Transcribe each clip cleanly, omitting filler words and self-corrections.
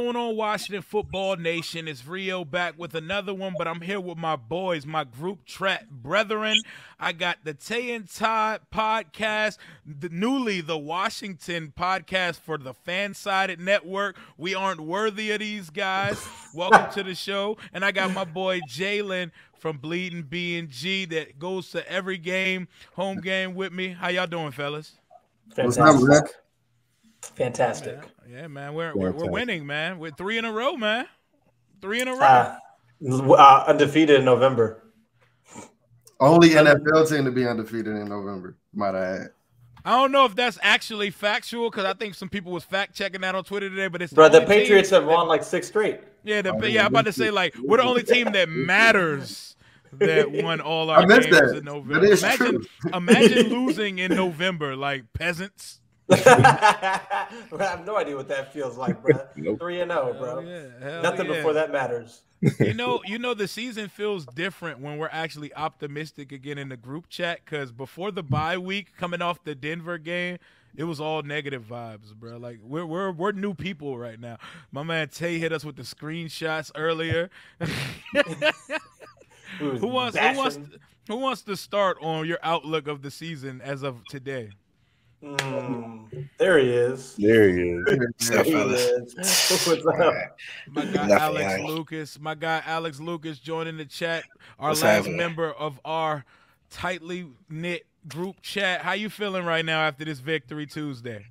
going on, Washington Football Nation? It's Rio back with another one, but I'm here with my boys, my group chat brethren. I got the Tae Todd Podcast, the Washington podcast for the Fan-Sided Network. We aren't worthy of these guys. Welcome to the show. And I got my boy Jalen from BnG that goes to every game, home game with me. How y'all doing, fellas? Fantastic. Fantastic. Yeah, man. We're winning, man. We're 3 in a row, man. 3 in a row. Undefeated in November. Only NFL team to be undefeated in November, might I add. I don't know if that's actually factual because I think some people was fact checking that on Twitter today. But it's the Patriots have won like 6 straight. Yeah, I'm about to say like we're the only team that matters that won all our games in November. Imagine losing in November, like peasants. I have no idea what that feels like, bro. 3-0, bro. Nothing before that matters. You know, the season feels different when we're actually optimistic again in the group chat because before the bye week, coming off the Denver game, it was all negative vibes, bro. Like we're new people right now. My man Tay hit us with the screenshots earlier. Who wants to start on your outlook of the season as of today? There he is. What's up, fellas? What's up? My guy Alex Lucas joining the chat. Our last member of our tightly knit group chat. How you feeling right now after this victory Tuesday?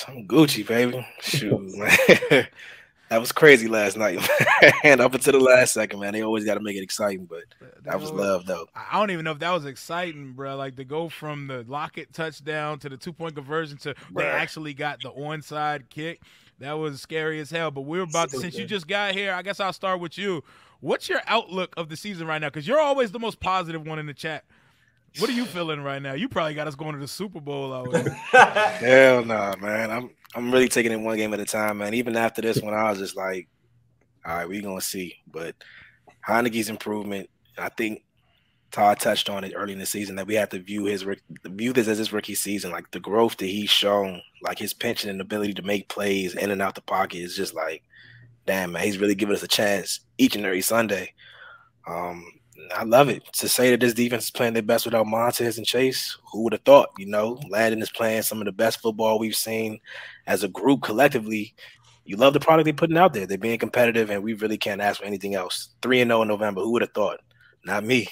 I'm Gucci, baby. Shoot, man. That was crazy last night, and up until the last second, man. They always got to make it exciting, but that was love, though. I don't even know if that was exciting, bro. Like to go from the Lockett touchdown to the 2-point conversion to they actually got the onside kick. That was scary as hell. But we're about to, since you just got here, I guess I'll start with you. What's your outlook of the season right now? Because you're always the most positive one in the chat. What are you feeling right now? You probably got us going to the Super Bowl out there. Hell nah, man. I'm really taking it one game at a time, man. Even after this one, I was just like, all right, we're going to see. But Heineke's improvement, I think Todd touched on it early in the season that we have to view this as his rookie season. Like the growth that he's shown, like his pension and ability to make plays in and out the pocket is just like, damn, man, he's really giving us a chance each and every Sunday. I love it. To say that this defense is playing their best without Montez and Chase, who would have thought, you know? Landon is playing some of the best football we've seen as a group collectively. You love the product they're putting out there. They're being competitive, and we really can't ask for anything else. 3-0 in November. Who would have thought? Not me.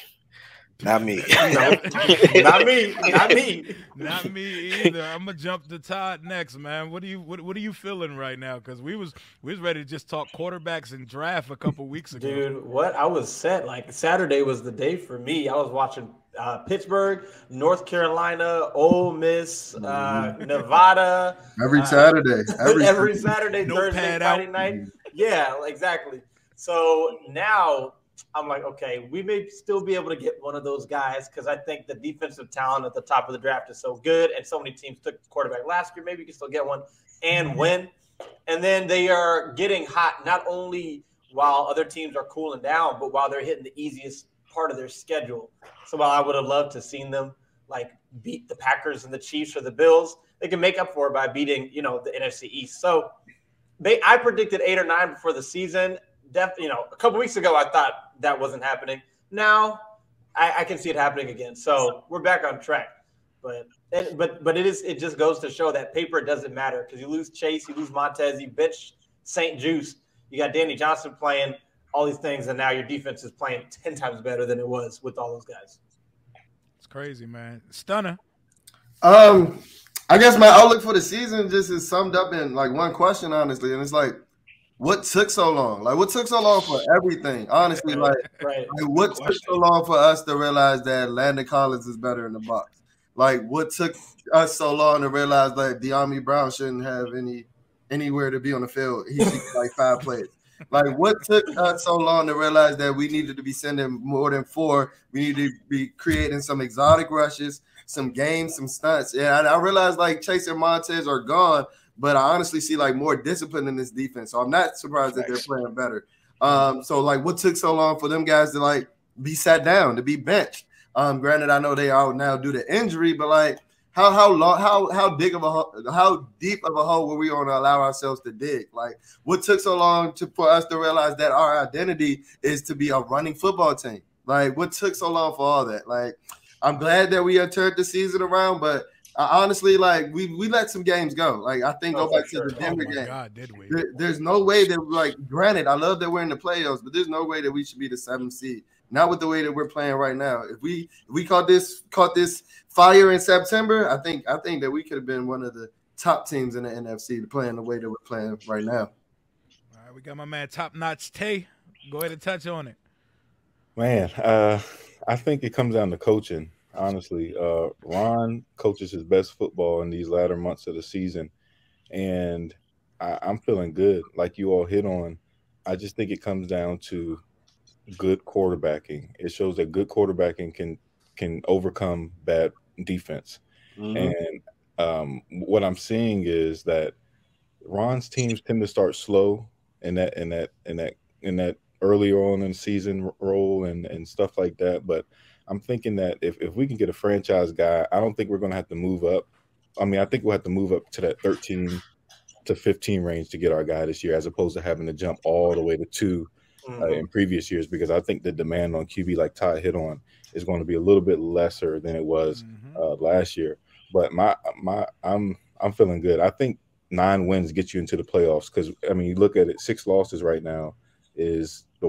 Not me. Not me. Not me. Not me either. I'm gonna jump to Todd next, man. What are you feeling right now? Because we was ready to just talk quarterbacks and draft a couple weeks ago. Dude, what I was set. Like Saturday was the day for me. I was watching Pittsburgh, North Carolina, Ole Miss, Nevada. Every Saturday. Every Saturday, Thursday, Friday night. Yeah, exactly. So now I'm like, okay, we may still be able to get one of those guys because I think the defensive talent at the top of the draft is so good, and so many teams took the quarterback last year. Maybe you can still get one and win. And then they are getting hot not only while other teams are cooling down, but while they're hitting the easiest part of their schedule. So while I would have loved to seen them like beat the Packers and the Chiefs or the Bills, they can make up for it by beating, the NFC East. So I predicted 8 or 9 before the season. A couple weeks ago, I thought that wasn't happening. Now I can see it happening again. So we're back on track. But it just goes to show that paper doesn't matter because you lose Chase, you lose Montez, you bench St. Juice, you got Danny Johnson playing all these things, and now your defense is playing 10 times better than it was with all those guys. It's crazy, man. Stunner. I guess my outlook for the season just is summed up in like one question, honestly, and it's like, what took so long? Like, what took so long for everything? Honestly, what took so long for us to realize that Landon Collins is better in the box? Like, what took us so long to realize that De'Ami Brown shouldn't have anywhere to be on the field? He sees like 5 plays. Like, what took us so long to realize that we needed to be sending more than 4? We need to be creating some exotic rushes, some games, some stunts. Yeah, I realized like Chase and Montez are gone, but I honestly see like more discipline in this defense. So I'm not surprised that they're playing better. So like what took so long for them guys to like be sat down, to be benched? Granted, I know they out now due to injury, but like how deep of a hole were we going to allow ourselves to dig? Like, what took so long for us to realize that our identity is to be a running football team? Like, what took so long for all that? Like, I'm glad that we have turned the season around, but honestly, like, we let some games go. Like, I think go back to the Denver game. God, did we? There's no way that, like, granted, I love that we're in the playoffs, but there's no way that we should be the 7th seed. Not with the way that we're playing right now. If we caught this fire in September, I think that we could have been one of the top teams in the NFC to play in the way that we're playing right now. All right, we got my man Top Notch Tae. Go ahead and touch on it. Man, I think it comes down to coaching. Honestly, Ron coaches his best football in these latter months of the season, and I'm feeling good. Like you all hit on, I just think it comes down to good quarterbacking. It shows that good quarterbacking can overcome bad defense. Mm-hmm. And what I'm seeing is that Ron's teams tend to start slow in that earlier on in the season role and stuff like that. But I'm thinking that if we can get a franchise guy, I don't think we're going to have to move up. I mean, I think we'll have to move up to that 13 to 15 range to get our guy this year, as opposed to having to jump all the way to 2 in previous years, because I think the demand on QB, like Todd hit on, is going to be a little bit lesser than it was last year. But I'm feeling good. I think 9 wins get you into the playoffs, because I mean, you look at it, 6 losses right now is the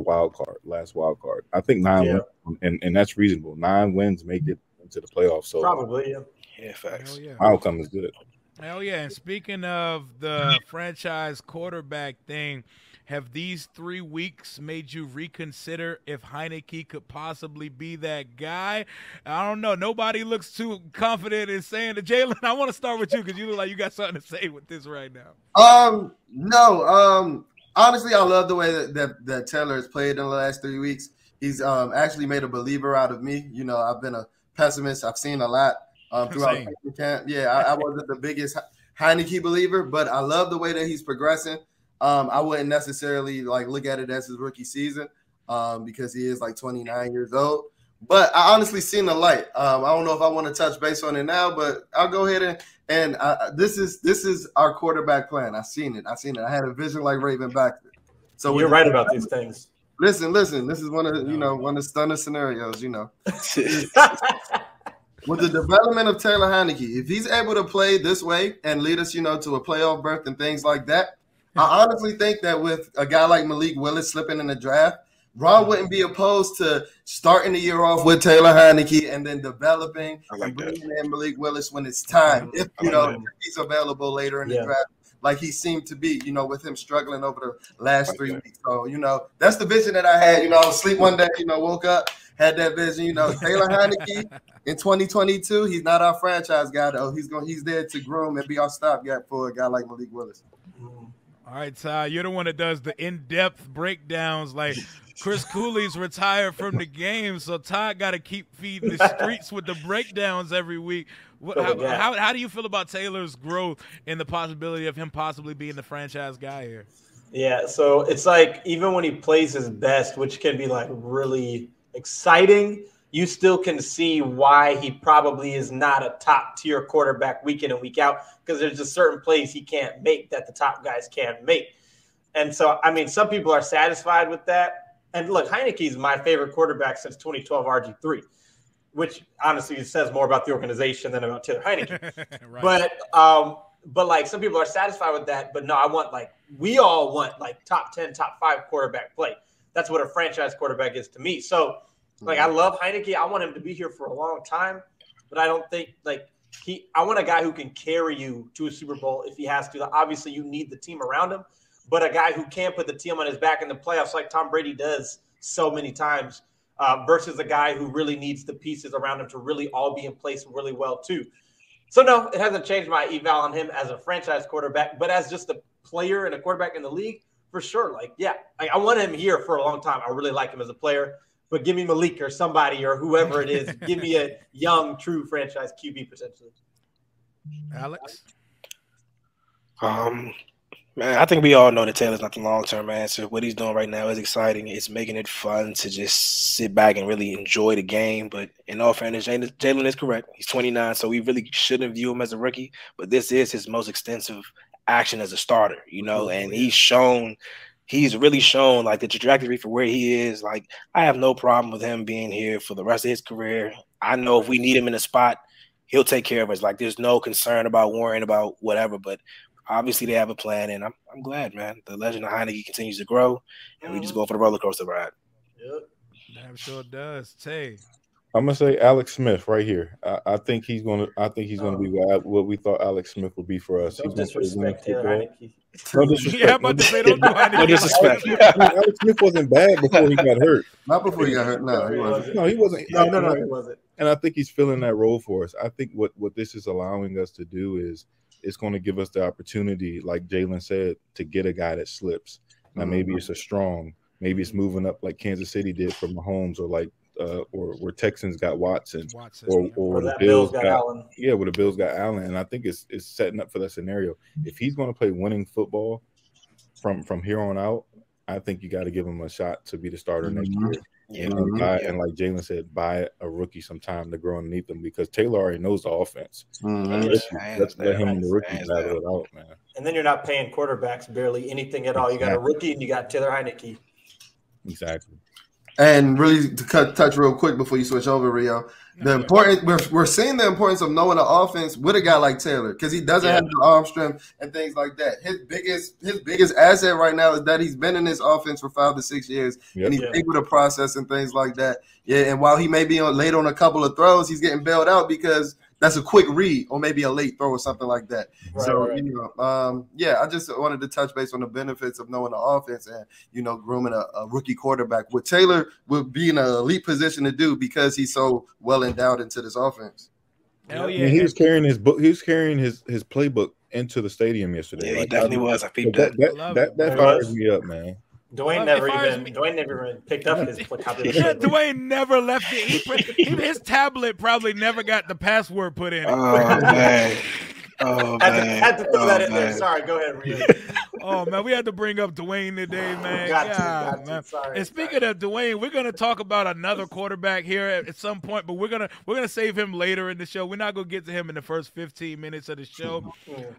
last wild card. I think 9 wins, and that's reasonable. 9 wins make it into the playoffs. So probably, yeah, facts. My outcome is good. Hell yeah! And speaking of the franchise quarterback thing, have these 3 weeks made you reconsider if Heineke could possibly be that guy? I don't know. Nobody looks too confident in saying that. Jalen, I want to start with you because you look like you got something to say with this right now. No. Honestly, I love the way that Taylor has played in the last 3 weeks. He's actually made a believer out of me. You know, I've been a pessimist. I've seen a lot throughout camp. Yeah, I wasn't the biggest Heineke believer, but I love the way that he's progressing. I wouldn't necessarily look at it as his rookie season because he is 29 years old. But I honestly seen the light. I don't know if I want to touch base on it now, but I'll go ahead and this is our quarterback plan. I seen it. I had a vision like Raven Baxter. So you're right about these things. Listen. This is one of one of the stunning scenarios. With the development of Taylor Heineke, if he's able to play this way and lead us, to a playoff berth and things like that, I honestly think that with a guy like Malik Willis slipping in the draft, Ron wouldn't be opposed to starting the year off with Taylor Heineke and then developing and bringing in Malik Willis when it's time. If he's available later in the draft, like he seemed to be, with him struggling over the last 3 weeks. So, that's the vision that I had. I was asleep one day, woke up, had that vision. Taylor Heineke in 2022, he's not our franchise guy though. He's there to groom and be our stopgap for a guy like Malik Willis. All right, Ty, you're the one that does the in-depth breakdowns. Like Chris Cooley's retired from the game, so Ty got to keep feeding the streets with the breakdowns every week. How do you feel about Taylor's growth and the possibility of him possibly being the franchise guy here? Yeah, so it's even when he plays his best, which can be really exciting, you still can see why he probably is not a top-tier quarterback week in and week out, because there's just certain plays he can't make that the top guys can't make. And so, I mean, some people are satisfied with that. And look, Heineke's my favorite quarterback since 2012 RG3, which honestly says more about the organization than about Taylor Heineke. Right. But some people are satisfied with that. But no, we all want top 10, top 5 quarterback play. That's what a franchise quarterback is to me. So, I love Heineke. I want him to be here for a long time, but I don't think I want a guy who can carry you to a Super Bowl if he has to. Obviously, you need the team around him, but a guy who can put the team on his back in the playoffs like Tom Brady does so many times versus a guy who really needs the pieces around him to really all be in place really well too. So, no, it hasn't changed my eval on him as a franchise quarterback, but as just a player and a quarterback in the league, for sure. I want him here for a long time. I really like him as a player. But give me Malik or somebody or whoever it is. Give me a young, true franchise QB potentially. Alex? Man, I think we all know that Taylor's not the long-term answer. What he's doing right now is exciting. It's making it fun to just sit back and really enjoy the game. But in all fairness, Jalen is correct. He's 29, so we really shouldn't view him as a rookie. But this is his most extensive action as a starter, and he's really shown like the trajectory for where he is. Like, I have no problem with him being here for the rest of his career. I know if we need him in a spot, he'll take care of us. Like, there's no concern about worrying about whatever, but obviously they have a plan, and I'm glad, man. The legend of Heineke continues to grow, and we just go for the roller coaster ride. Yep. Damn sure does. Tay. I'm gonna say Alex Smith right here. I think he's gonna be what we thought Alex Smith would be for us. Don't disrespect Taylor Heineke. No disrespect. Yeah, I'm about to say don't do Heineke. No disrespect. Alex Smith wasn't bad before he got hurt. Not before he got hurt. No, he wasn't. No, he wasn't. No, he wasn't. And I think he's filling that role for us. I think what this is allowing us to do is it's going to give us the opportunity, like Jalen said, to get a guy that slips. Now, maybe it's a Strong. Maybe it's moving up like Kansas City did for Mahomes, or like or where Texans got Watson. Or the Bills got Allen. Yeah, where the Bills got Allen. And I think it's setting up for that scenario. If he's going to play winning football from here on out, I think you got to give him a shot to be the starter next year. And like Jalen said, buy a rookie some time to grow underneath them, because Taylor already knows the offense. Let's let him and the rookie battle it out, man. And then you're not paying quarterbacks barely anything at all. You got a rookie and you got Taylor Heineke. Exactly. And really to touch real quick before you switch over, Rio, we're seeing the importance of knowing the offense with a guy like Taylor, because he doesn't have the arm strength and things like that. His biggest asset right now is that he's been in this offense for 5 to 6 years, and he's able to process and things like that. Yeah, and while he may be late on a couple of throws, he's getting bailed out because that's a quick read or maybe a late throw or something like that. I just wanted to touch base on the benefits of knowing the offense and, grooming a rookie quarterback. What Taylor would be in an elite position to do because he's so well endowed into this offense. Hell yeah. I mean, he was carrying his book. He was carrying his playbook into the stadium yesterday. Yeah, he definitely was. I peeped that. That fires me up, man. Dwayne never even picked up his copy. Yeah, Dwayne never left it. His tablet probably never got the password put in. Oh man. Had to throw that in there. Sorry, go ahead, Rio. Oh man, we had to bring up Dwayne today, man. Got to. Sorry. And speaking of Dwayne, we're gonna talk about another quarterback here at some point, but we're gonna save him later in the show. We're not gonna get to him in the first 15 minutes of the show.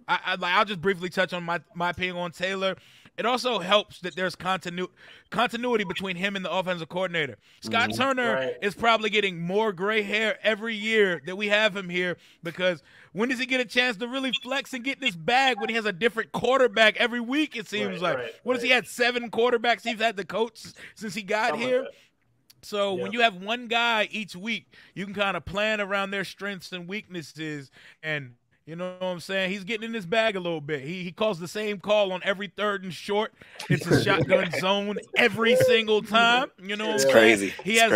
I'll just briefly touch on my opinion on Taylor. It also helps that there's continuity between him and the offensive coordinator. Scott Turner is probably getting more gray hair every year that we have him here, because when does he get a chance to really flex and get this bag when he has a different quarterback every week, it seems like? What has he had, 7 quarterbacks he's had the coach since he got here? So when you have one guy each week, you can kind of plan around their strengths and weaknesses, and you know what I'm saying? He's getting in his bag a little bit. He calls the same call on every 3rd and short. It's a shotgun zone every single time. You know what I'm crazy. He has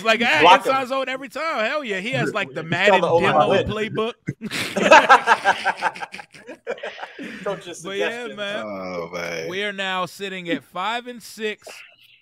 like inside zone every time. Hell yeah. He has like the Madden demo playbook. But yeah, man. Oh, man. We are now sitting at 5-6.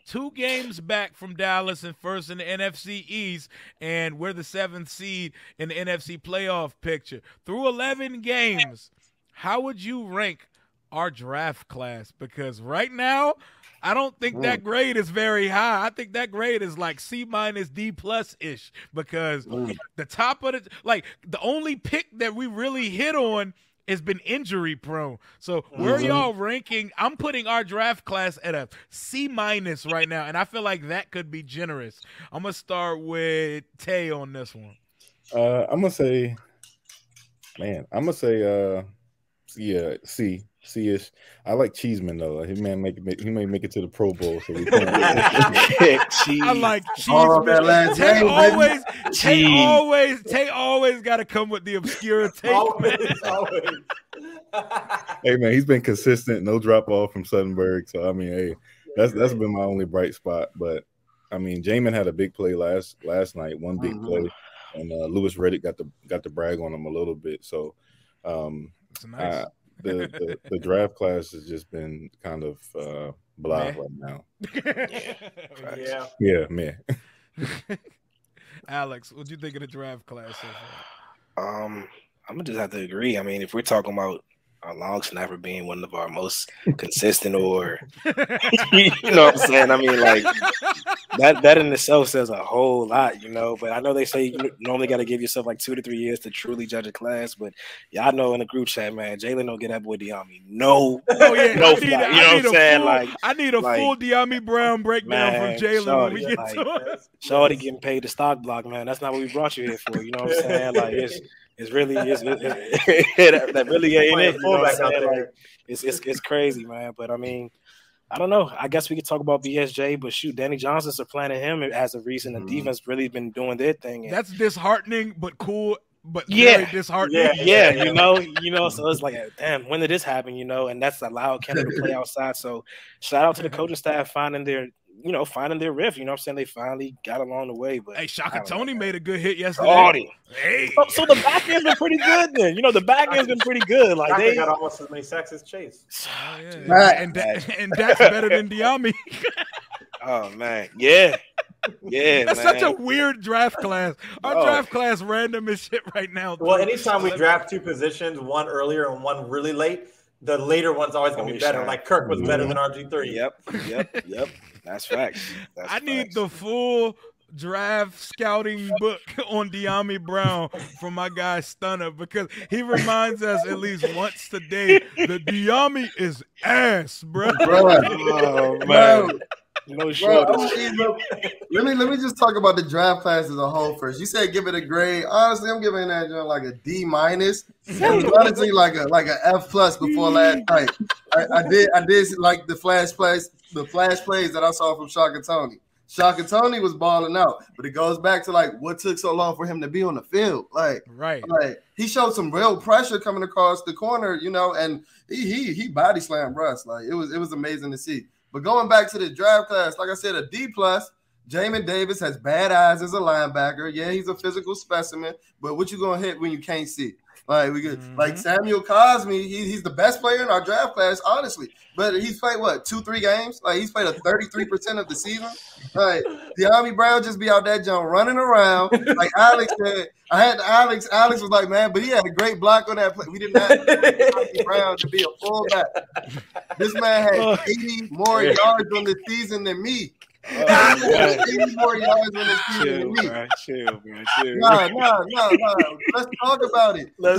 2 games back from Dallas and first in the NFC East, and we're the 7th seed in the NFC playoff picture. Through 11 games, how would you rank our draft class? Because right now, I don't think that grade is very high. I think that grade is like C- D+ ish, because the top of the only pick that we really hit on has been injury prone. So where are y'all ranking? I'm putting our draft class at a C- right now, and I feel like that could be generous. I'm gonna start with Tay on this one. I'm gonna say C-ish. I like Cheeseman though. He may make it to the Pro Bowl. So we can I like Cheeseman. Tay always got to come with the obscure take. Always. Hey man, he's been consistent, no drop off from Suttonburg. So I mean, hey, that's been my only bright spot. But I mean, Jamin had a big play last night, one big play, and Louis Riddick got to brag on him a little bit. So That's nice. The draft class has just been kind of blah right now. Yeah, man. Alex, what'd you think of the draft class so far? I'm gonna just have to agree. I mean, if we're talking about our long snapper being one of our most consistent, or you know what I'm saying? I mean, like that in itself says a whole lot, you know. But I know they say you normally got to give yourself like 2 to 3 years to truly judge a class. But y'all know in the group chat, man, Jalen don't get that boy Diami. No, oh yeah, no, you know what I'm saying? Like I need a full Diami Brown breakdown from Jalen when we get to it. Shorty getting paid the stock block, man. That's not what we brought you here for. You know what I'm saying? Like it's really that really ain't it. You know what I'm saying? Like, it's crazy, man. But I mean, I don't know. I guess we could talk about BSJ, but shoot, Danny Johnson supplanted him as of recent. The defense really been doing their thing. That's disheartening, but cool. But very disheartening. Yeah, you know. So it's like, damn, when did this happen? You know, and that's allowed Kendall to play outside. So shout out to the coaching staff finding their riff. You know what I'm saying? They finally got along the way. But hey, Shaka Tony made a good hit yesterday. Hey. So the back end's been pretty good then. You know, the back end's been pretty good. Like they got almost as many sacks as Chase. Oh, yeah. And that's better than Diami. Oh man, yeah. That's such a weird draft class. Our draft class random as shit right now. Well, anytime we draft 2 positions, one earlier and one really late, the later one's always going to be better. Like Kirk was better than RG3. Yep. That's facts. I need the full draft scouting book on Diami Brown from my guy Stunner, because he reminds us at least once today that Diami is ass, bro. Oh man. No short. Let me just talk about the draft class as a whole first. You said give it a grade. Honestly, I'm giving that like a D-. Honestly, like a F+ before last night. I did like the flash plays that I saw from Shaka Tony. Shaka Tony was balling out, but it goes back to like what took so long for him to be on the field. Like he showed some real pressure coming across the corner, you know, and he body slammed Russ. Like it was amazing to see. But going back to the draft class, like I said, a D+. Jamin Davis has bad eyes as a linebacker. Yeah, he's a physical specimen, but what you gonna hit when you can't see? Like like Samuel Cosme, he's the best player in our draft class, honestly. But he's played 2-3 games? Like he's played a 33% of the season. Like Diami Brown just be out there John running around. Like Alex said, I had Alex. Alex was like, man, but he had a great block on that play. We didn't have Diami Brown to be a fullback. This man had 80 more yards on the season than me. 80 more yards on the season than me. Chill. No. Let's talk about it. No,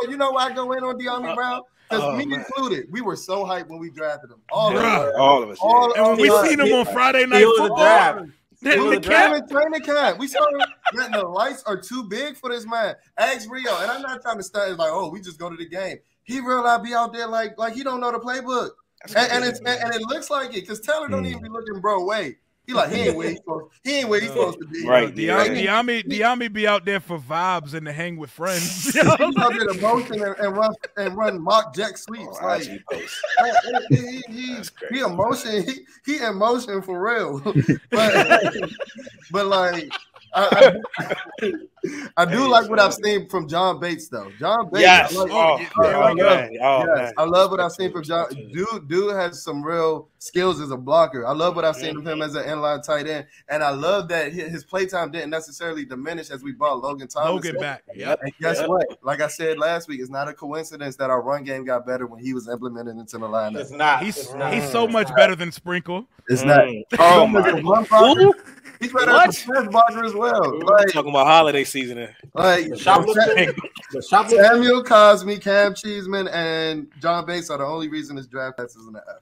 you know why I go in on Diami Brown? Because me included, we were so hyped when we drafted him. All of us. And when we seen him on Friday Night Football. Training camp. We saw him. Man, the lights are too big for this man. Ask Rio, and I'm not trying to start like, oh, we just go to the game. He realized be out there like he don't know the playbook, and it looks like it because Taylor don't even be looking bro way. He like he ain't where he's supposed to be. Right, Diami be out there for vibes and to hang with friends. He's out there to motion and run mock jack sweeps. He emotion. He in motion for real. but like I do like what I've seen from John Bates though. John Bates. Yes. I love what I've seen from John. Dude has some real skills as a blocker. I love what I've seen of him as an inline tight end, and I love that his playtime didn't necessarily diminish as we brought Logan Thomas back. And guess what? Like I said last week, it's not a coincidence that our run game got better when he was implemented into the lineup. It's not. He's so much better than Sprinkle. It's not. Oh my. He's better than the blocker as well. Like, talking about holiday season. Like Samuel Cosme, Cam Cheeseman, and John Bates are the only reason this draft class is in the F.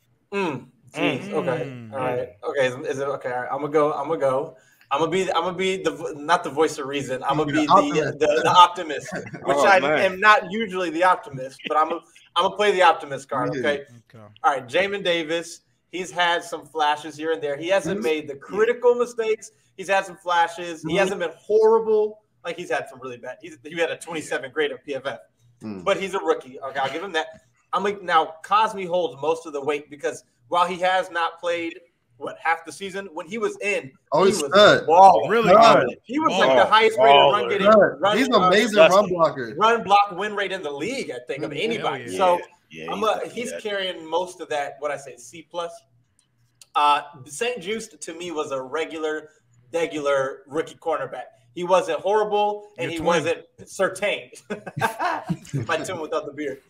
Okay. All right. Okay. Is it okay? All right. I'm gonna go. I'm gonna be the not the voice of reason. I'm gonna be the optimist, which am not usually the optimist, but I'm gonna play the optimist card. Okay. All right. Jamin Davis. He's had some flashes here and there. He hasn't made the critical mistakes. He's had some flashes. He hasn't been horrible. Like he's had some really bad. He had a 27 grade at PFF, but he's a rookie. Okay, I'll give him that. I'm like now Cosme holds most of the weight because while he has not played half the season, when he was in, he was balling. Really good. He was like the highest rated run getting. He's an amazing run blocker. Run block win rate in the league, I think, of anybody. Yeah. So. He's carrying most of that, what I say, C+. St. Juste, to me, was a regular rookie cornerback. He wasn't horrible, and he wasn't certain. My twin without the beard.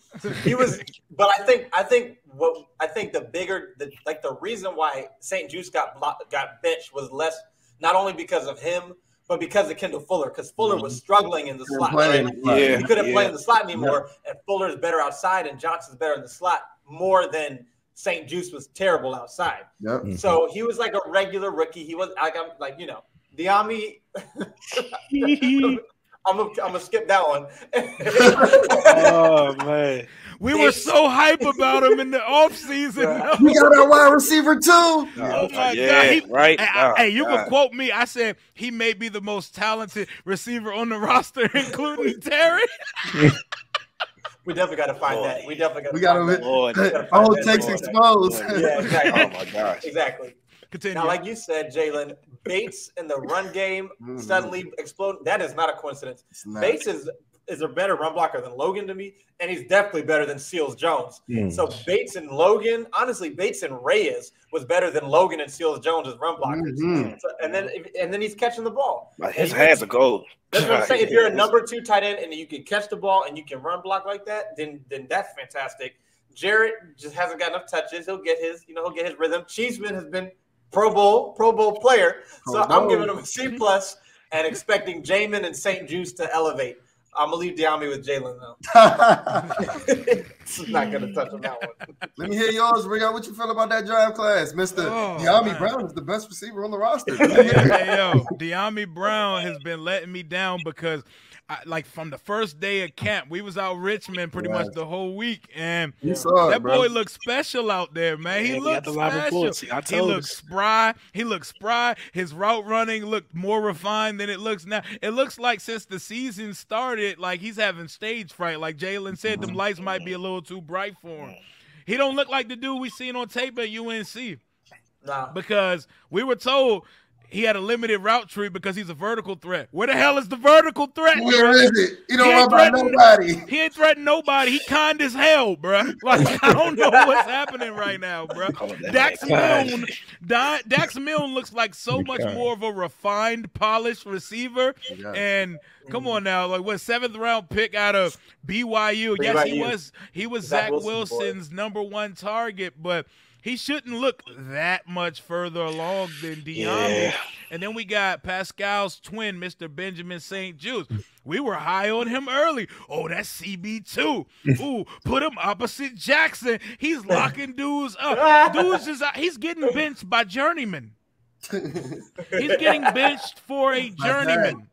He was, but I think the reason why St. Juice got benched was less not only because of him, but because of Kendall Fuller, because Fuller was struggling in the slot. Right? Yeah, he couldn't play in the slot anymore, and Fuller's better outside, and Johnson's better in the slot more than St. Juice was terrible outside. Yep. So he was like a regular rookie. He was like Diami. I'm gonna skip that one. Oh man, we were so hype about him in the offseason. We got our wide receiver too. Oh my God! Right? Hey, you can quote me. I said he may be the most talented receiver on the roster, including Terry. We definitely got to find that. We definitely got to. All it takes exposed. Yeah, exactly. Oh my gosh. Exactly. Continue. Now, like you said, Jalen, Bates in the run game suddenly exploded. That is not a coincidence. Bates is a better run blocker than Logan to me, and he's definitely better than Seals Jones. So Bates and Logan, honestly, Bates and Reyes was better than Logan and Seals Jones as run blockers. So, and then he's catching the ball. His hands are gold. That's what I'm saying. If you're a number 2 tight end and you can catch the ball and you can run block like that, then that's fantastic. Jarrett just hasn't got enough touches. He'll get his rhythm. Cheeseman has been Pro Bowl player. So I'm giving him a C+ and expecting Jamin and St. Juice to elevate. I'm going to leave Diami with Jalen, though. It's not going to touch on that one. Let me hear yours, Rio. What you feel about that draft class? Mr. Diami Brown is the best receiver on the roster. Diami Brown has been letting me down because from the first day of camp, we was out Richmond pretty much the whole week, and that boy looked special out there, man. He looked special. He looked spry. His route running looked more refined than it looks now. It looks like since the season started, like he's having stage fright. Like Jalen said, them lights might be a little too bright for him. He don't look like the dude we seen on tape at UNC. Nah. Because we were told he had a limited route tree because he's a vertical threat. Where the hell is the vertical threat? Where is it? He don't run by nobody. He ain't threatening nobody. He kind as hell, bro. Like, I don't know what's happening right now, bro. Dax Milne looks like so much more of a refined, polished receiver. And come on now, like what 7th round pick out of BYU? Yes, he was Zach Wilson's #1 target, but he shouldn't look that much further along than Diami. Yeah. And then we got Pascal's twin, Mr. Benjamin St. Juice. We were high on him early. Oh, that's CB2. Ooh, put him opposite Jackson. He's locking dudes up. He's getting benched by journeyman. He's getting benched for a journeyman.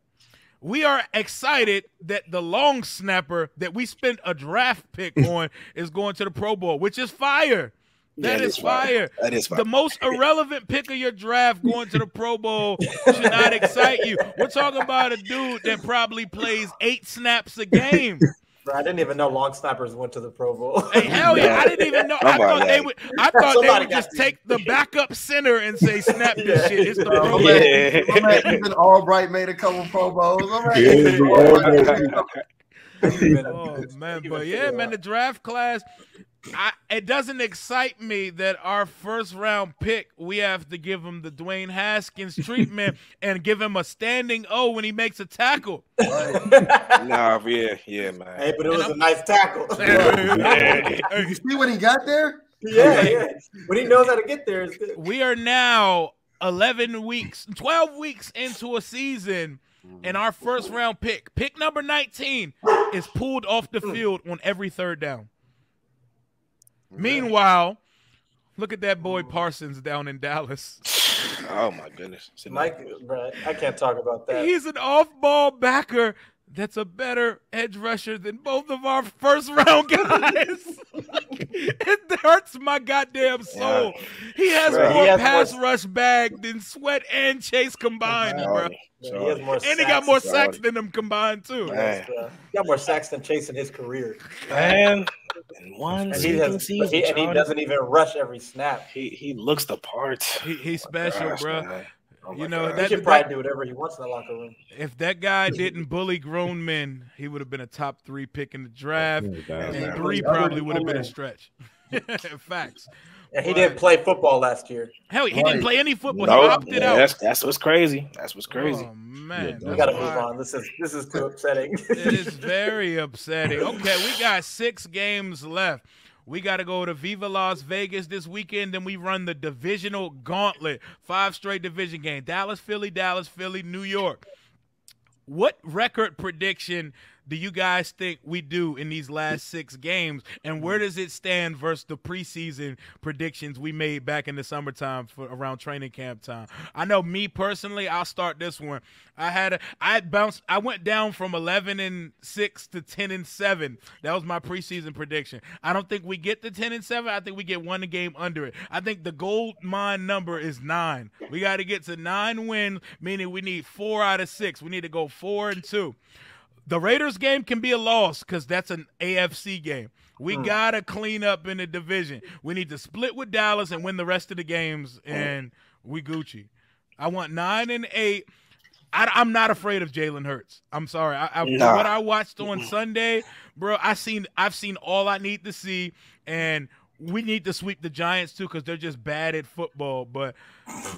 We are excited that the long snapper that we spent a draft pick on is going to the Pro Bowl, which is fire. That is fire. That is fire. The most irrelevant pick of your draft going to the Pro Bowl should not excite you. We're talking about a dude that probably plays 8 snaps a game. Bro, I didn't even know long snappers went to the Pro Bowl. Hey, hell yeah. I didn't even know. I thought they would just take the backup center and say, snap this shit. It's the Pro Bowl. Even Albright made a couple Pro Bowls. Oh, man. But, yeah, man, the draft class – it doesn't excite me that our first-round pick, we have to give him the Dwayne Haskins treatment and give him a standing O when he makes a tackle. Nah, yeah, man. Hey, but it was a nice tackle. You see when he got there? Yeah. When he knows how to get there, it's good. We are now 12 weeks into a season, and our first-round pick number 19, is pulled off the field on every 3rd down. Meanwhile, look at that boy Parsons down in Dallas. Oh, my goodness. Mike, bro, I can't talk about that. He's an off-ball backer that's a better edge rusher than both of our first-round guys. It hurts my goddamn soul. He has more pass rush bag than Sweat and Chase combined, bro. And he got more sacks than them combined, too. He got more sacks than Chase in his career. Man. And he doesn't even rush every snap. He looks the part. He's special, bro. Man. Oh he should probably do whatever he wants in the locker room. If that guy didn't bully grown men, he would have been a top 3 pick in the draft. And 3 probably would have been a stretch. Facts. And he didn't play football last year. Hell, he didn't play any football. No, he opted out. That's what's crazy. That's what's crazy. Oh man, we gotta move on. This is too upsetting. It is very upsetting. Okay, we got 6 games left. We got to go to Viva Las Vegas this weekend, then we run the divisional gauntlet. 5 straight division games. Dallas, Philly, New York. What record prediction do you guys think we do in these last 6 games, and where does it stand versus the preseason predictions we made back in the summertime for around training camp time? I know me personally, I'll start this one. I went down from 11-6 to 10-7. That was my preseason prediction. I don't think we get to 10-7. I think we get 1 game under it. I think the gold mine number is 9. We got to get to 9 wins, meaning we need 4 out of 6. We need to go 4-2. The Raiders game can be a loss because that's an AFC game. We got to clean up in the division. We need to split with Dallas and win the rest of the games, and we Gucci. I want 9 and 8. I'm not afraid of Jalen Hurts. I'm sorry. What I watched on Sunday, bro, I've seen all I need to see, and we need to sweep the Giants too because they're just bad at football. But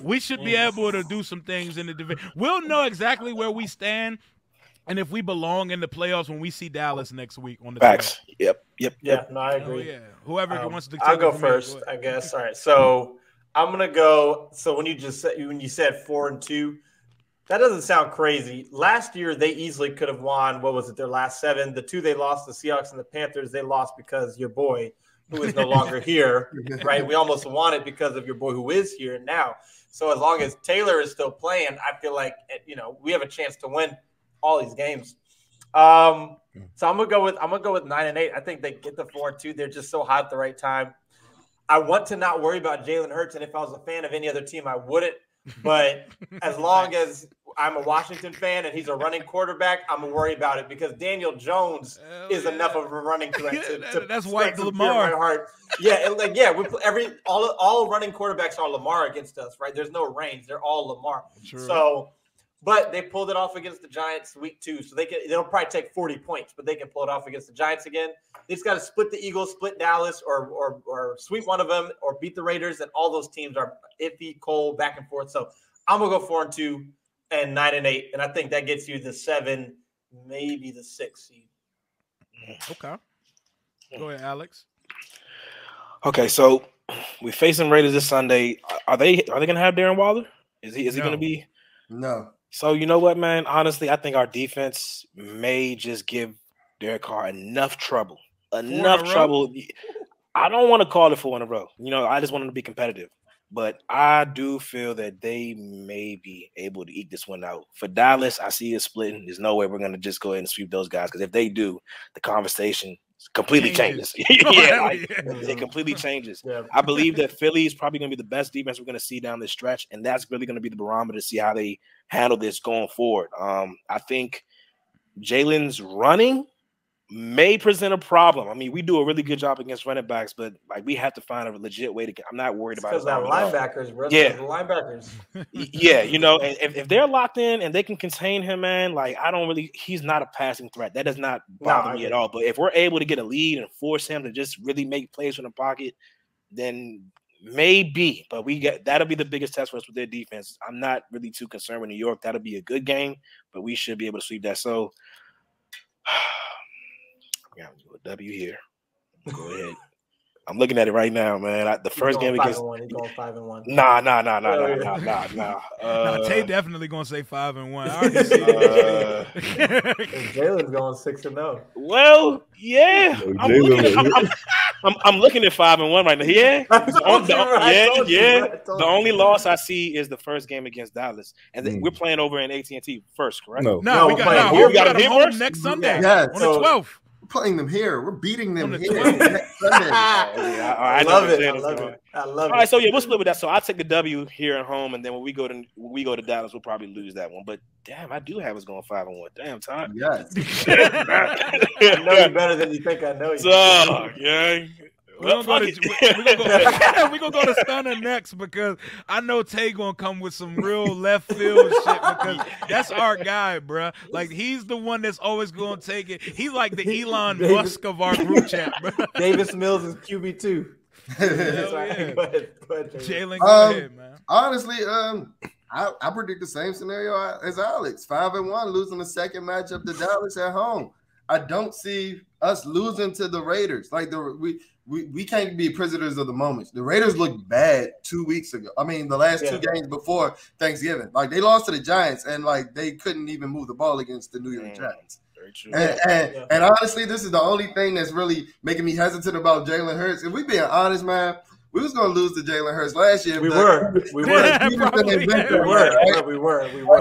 we should be able to do some things in the division. We'll know exactly where we stand and if we belong in the playoffs when we see Dallas next week on the Facts. Yep. Yeah, no, I agree. Yeah. Whoever wants to take I'll go first, I guess. All right. So I'm gonna go. So when you said 4-2, that doesn't sound crazy. Last year they easily could have won. What was it? Their last 7. The 2 they lost, the Seahawks and the Panthers, they lost because your boy, who is no longer here, right? We almost won it because of your boy who is here now. So as long as Taylor is still playing, I feel like we have a chance to win all these games. So I'm gonna go with 9 and 8. I think they get the 4-2. They're just so hot at the right time. I want to not worry about Jalen Hurts, and if I was a fan of any other team, I wouldn't. But as long as I'm a Washington fan and he's a running quarterback, I'm gonna worry about it because Daniel Jones is enough of a running threat to that's White Lamar. Heart. Yeah, all running quarterbacks are Lamar against us, right? There's no range; they're all Lamar. True. So. But they pulled it off against the Giants week 2, so they'll probably take 40 points, but they can pull it off against the Giants again. They just got to split the Eagles, split Dallas, or sweep one of them, or beat the Raiders, and all those teams are iffy, cold, back and forth. So I'm gonna go 4-2 and 9 and 8, and I think that gets you the 7, maybe the 6 seed. Okay, go ahead, Alex. Okay, so we're facing Raiders this Sunday. Are they gonna have Darren Waller? Is he gonna be? No. So you know what, man? Honestly, I think our defense may just give Derek Carr enough trouble. I don't want to call it 4 in a row. I just want them to be competitive. But I do feel that they may be able to eke this one out. For Dallas, I see it splitting. There's no way we're going to just go ahead and sweep those guys because if they do, the conversation completely changes. It completely changes. Yeah. I believe that Philly is probably going to be the best defense we're going to see down this stretch, and that's really going to be the barometer to see how they handle this going forward. I think Jalen's running may present a problem. I mean, we do a really good job against running backs, but we have to find a legit way to get. I'm not worried about it. Because our linebackers, bro. Yeah, the linebackers. Yeah, and if they're locked in and they can contain him, man, he's not a passing threat. That does not bother me at all. But if we're able to get a lead and force him to just really make plays from the pocket, then maybe. But that'll be the biggest test for us with their defense. I'm not really too concerned with New York. That'll be a good game, but we should be able to sweep that. So. Yeah, a W here. Go ahead. I'm looking at it right now, man. The first game against. He's going 5-1. Nah. Tay definitely gonna say 5-1. Jalen's going 6-0. Well, yeah. I'm looking at 5-1 right now. Yeah. The only loss I see is the first game against Dallas, and we're playing over in AT&T first, correct? No, we got them home next Sunday on the 12th. Playing them here. We're beating them here. I love it. All right, so we'll split with that. So I'll take the W here at home, and then when we go to Dallas, we'll probably lose that one. But damn, I do have us going 5-1. Damn, Todd. Yes. I know you better than you think I know you. So yeah. We're gonna go to Stunner next because I know Tay gonna come with some real left field shit because that's our guy, bro. He's the one that's always gonna take it. He's like the Elon Musk of our group chat, bro. Davis Mills is QB2. That's right. Yeah. Go ahead, Jalen, go ahead, man. Honestly, I predict the same scenario as Alex. 5-1, losing the second matchup to Dallas at home. I don't see us losing to the Raiders. Like we can't be prisoners of the moment. The Raiders looked bad 2 weeks ago. I mean, the last two games before Thanksgiving. Like they lost to the Giants and like they couldn't even move the ball against the New York Giants. Very true. And honestly, this is the only thing that's really making me hesitant about Jalen Hurts. If we being honest, man, we was gonna lose to Jalen Hurts last year. We were. We were.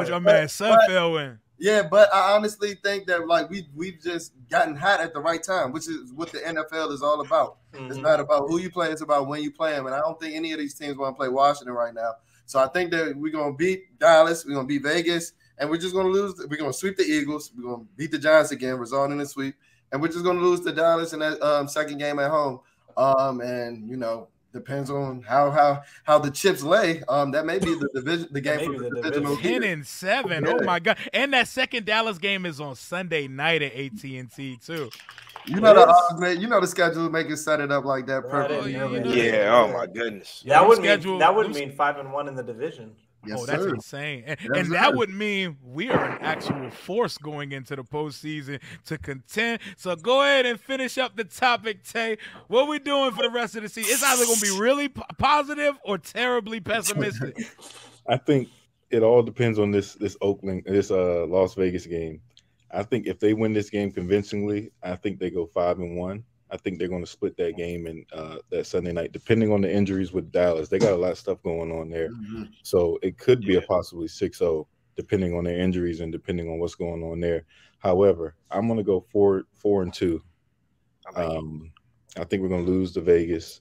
Your man Sudfeld win. Yeah, but I honestly think that like we've just gotten hot at the right time, which is what the NFL is all about. Mm-hmm. It's not about who you play; it's about when you play them. And I don't think any of these teams want to play Washington right now. So I think that we're gonna beat Dallas, we're gonna beat Vegas, and we're just gonna lose. We're gonna sweep the Eagles. We're gonna beat the Giants again, resulting in a sweep, and we're just gonna lose to Dallas in that second game at home. And you know. Depends on how the chips lay. That may be the division, the game for the divisional. 10-7. Yeah. Oh my God! And that second Dallas game is on Sunday night at AT&T too. You know the schedule make it set it up like that perfectly. Oh my goodness. Yeah, that would mean 5-1 in the division. Yes, that's sir. insane. And that would mean we are an actual force going into the postseason to contend. So go ahead and finish up the topic, Tay. What are we doing for the rest of the season? It's either going to be really positive or terribly pessimistic. I think it all depends on this Las Vegas game. I think if they win this game convincingly, I think they go 5-1. I think they're going to split that game in that Sunday night, depending on the injuries with Dallas. They got a lot of stuff going on there. Mm-hmm. So it could be a possibly 6-0, depending on their injuries and depending on what's going on there. However, I'm going to go 4-2. I think we're going to lose to Vegas.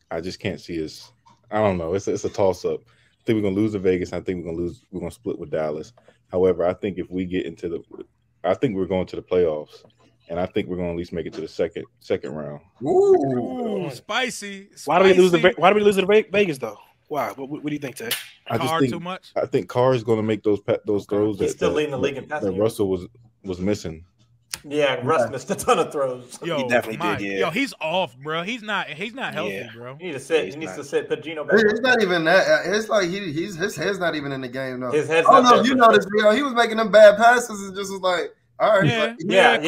I just can't see us. I don't know. It's a toss-up. I think we're going to lose to Vegas. I think we're going to split with Dallas. However, I think if we get I think we're going to the playoffs. And I think we're going to at least make it to the second round. Ooh, spicy. Why do we lose to Vegas though? Why? What do you think, Tay? I just think too much. I think Carr is going to make those throws He's still leading the league in passing. That Russell was missing. Yeah, Russ missed a ton of throws. Yo, he definitely did. Yeah. Yo, he's off, bro. He's not healthy, bro. He needs to sit. Put Gino back. It's not even that. It's like his head's not even in the game though. His head's not. Oh no, you know this. He was making them bad passes and just was like. All right. Yeah. Like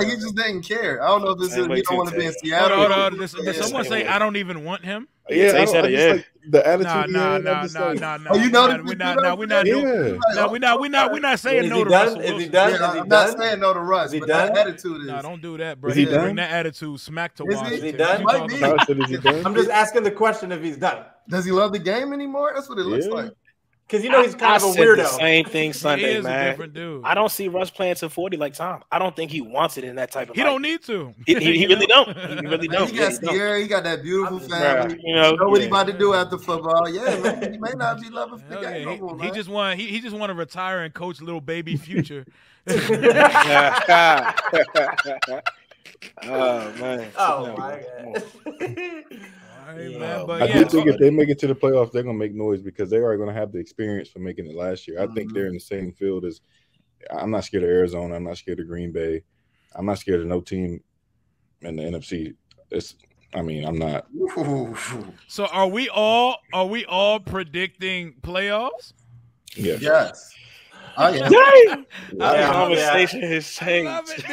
he just didn't care. I don't know if this is he don't want to be in Seattle. Did someone say I don't even want him? Yeah, they said it. Like the attitude. No. Oh, you know we're not saying no to Russell. Is he done? I'm not saying no to Russ. Is he but done? That attitude is. No, don't do that, bro. Is he done? Bring that attitude smack to Washington. Is he done? I'm just asking the question if he's done. Does he love the game anymore? That's what it looks like. Because he's kind of a weirdo. The same thing Sunday, he is man. A different dude. I don't see Russ playing to 40 like Tom. I don't think he wants it in that type of. He don't need to. He really don't. He really don't. He got Sierra. He got that beautiful family. You know what he about to do after football? Yeah, man. He may not be loving the game no more, man. He just want to retire and coach little baby Future. Oh man. Oh my God. Man, I do think if they make it to the playoffs, they're gonna make noise because they are gonna have the experience for making it last year. I think they're in the same field as. I'm not scared of Arizona. I'm not scared of Green Bay. I'm not scared of no team in the NFC. I'm not. So are we all predicting playoffs? Yes. The conversation has changed.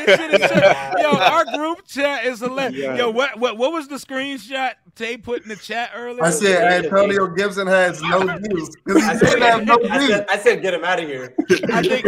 Yo, our group chat is hilarious. Yeah. Yo, what was the screenshot Tay put in the chat earlier? I said Antonio Gibson has no views. I said get him out of here. I think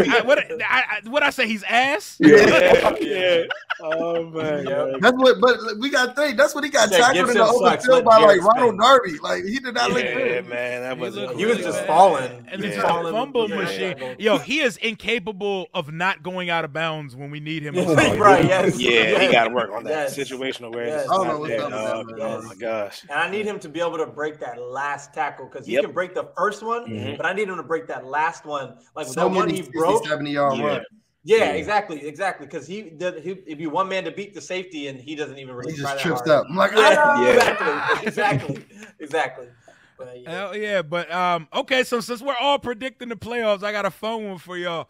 what I say he's ass. Yeah. Oh man. That's what. But we got to think. That's what he got tackled in the open field by like Ronald Darby. Like he did not look good. Man, that was. He was just falling. And it's a fumble machine. Yo, he is incapable of not going out of bounds when we need him. Right? Yes. Yeah, he got to work on that situational awareness. I don't know what's up with that, man. Oh my gosh. And I need him to be able to break that last tackle because he can break the first one, but I need him to break that last one. Like so that one he broke. 70-yard run. Yeah, exactly. Because it'd be one man to beat the safety, and he doesn't even really. He try just that trips hard. up. I'm like, exactly. Hell yeah, but okay. So since we're all predicting the playoffs, I got a fun one for y'all.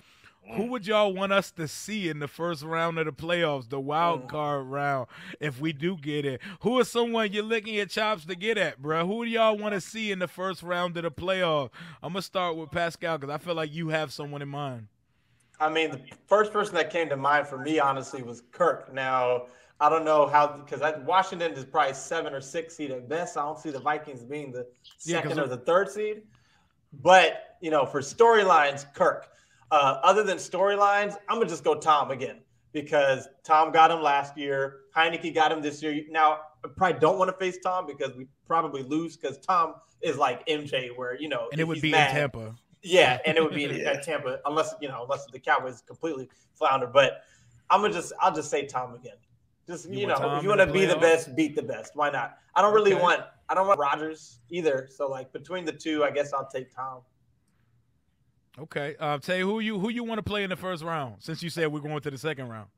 Who would y'all want us to see in the first round of the playoffs, the wild card round, if we do get it? Who is someone you're licking your chops to get at, bro? Who do y'all want to see in the first round of the playoffs? I'm going to start with Pascal because I feel like you have someone in mind. I mean, the first person that came to mind for me, honestly, was Kirk. Now, I don't know how, because Washington is probably 7 or 6 seed at best. I don't see the Vikings being the second or the third seed. But, for storylines, Kirk. Other than storylines, I'm going to just go Tom again because Tom got him last year. Heineke got him this year. Now, I probably don't want to face Tom because we probably lose because Tom is like MJ where, and it would be mad. in Tampa. Yeah, and it would be in Tampa unless the Cowboys completely flounder. But I'll just say Tom again. Just, if you want to be the best, beat the best. Why not? I don't want Rodgers either. So, between the two, I guess I'll take Tom. Okay, Tay, who you want to play in the first round? Since you said we're going to the second round,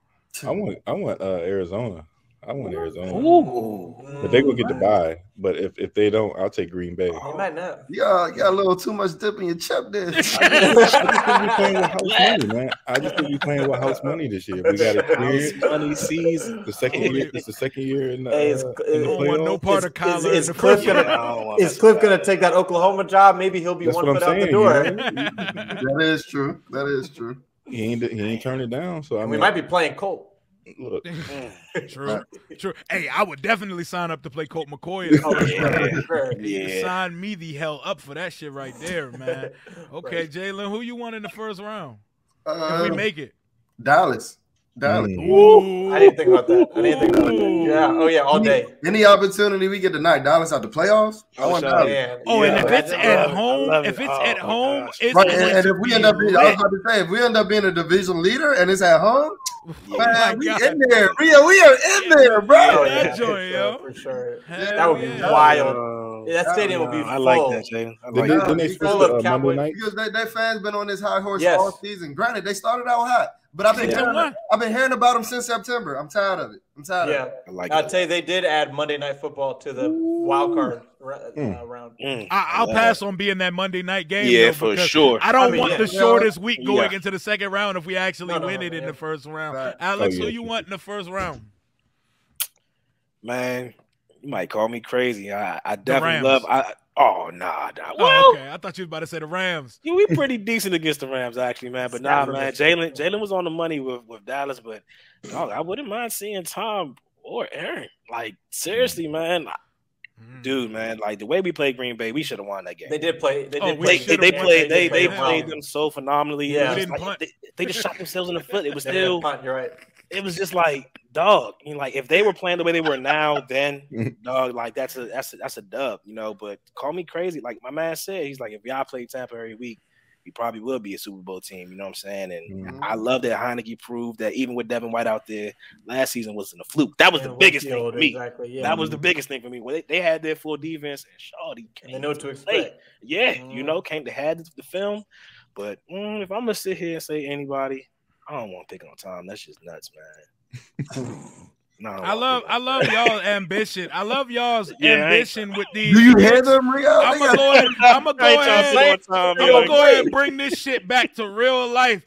I want Arizona. I want Arizona. Ooh. But they will get the bye. But if they don't, I'll take Green Bay. They might not. Yeah, you got a little too much dip in your chip there. I just think we're playing with house money, man. I just think we're playing with house money this year. We got a clear money season. The second year. It's the second year in the want no part of college. Is Cliff gonna take that Oklahoma job? Maybe he'll be one foot out the door. That is true. That is true. He ain't turned it down. So we might be playing Colt. Look. True. Hey, I would definitely sign up to play Colt McCoy. Sign me the hell up for that shit right there, man. Okay, Jalen, who you want in the first round? If we make it. Dallas. Ooh. I didn't think about that. Yeah. Oh, yeah, all day. Any opportunity we get to knock Dallas out the playoffs, I want Dallas. And if it's at home, it's right. And if we end up being, I was about to say, if we end up being a division leader and it's at home, man, we in there. We are in there, bro. For sure. That would be wild. That stadium will be full. I like that, Jalen. Didn't they switch to Monday night? Because their fans been on this high horse all season. Granted, they started out hot. But I've been hearing about them since September. I'm tired of it. I'll tell you, they did add Monday Night Football to the wild card round. I'll pass on being that Monday night game. Yeah, for sure. I don't want the shortest week going into the second round if we actually win it in the first round. Right. Alex, who you want in the first round? Man, you might call me crazy. I definitely love – oh, nah. Well, okay. I thought you was about to say the Rams. Yeah, we pretty decent against the Rams, actually, man. But man, Jalen was on the money with Dallas. But I wouldn't mind seeing Tom or Aaron. Seriously, man. Dude, man, the way we played Green Bay, we should have won that game. They did play. They played them so phenomenally. Yeah. They just shot themselves in the foot. It was still. You're right. It was just dog. If they were playing the way they were now, then dog, that's a dub, But call me crazy, my man said. He's like, if y'all play Tampa every week, we probably will be a Super Bowl team. You know what I'm saying? And I love that Heineke proved that even with Devin White out there, last season wasn't a fluke. That was the biggest thing for me. Exactly, yeah. That was the biggest thing for me. When they had their full defense, and Shawty came. They know what to expect. Yeah, came to had the film. But if I'm gonna sit here and say anybody, I don't want to pick on Tom. That's just nuts, man. No, I love y'all ambition. I love y'all's ambition with these. Do you hear them, Rio? I'm gonna go ahead and bring this shit back to real life.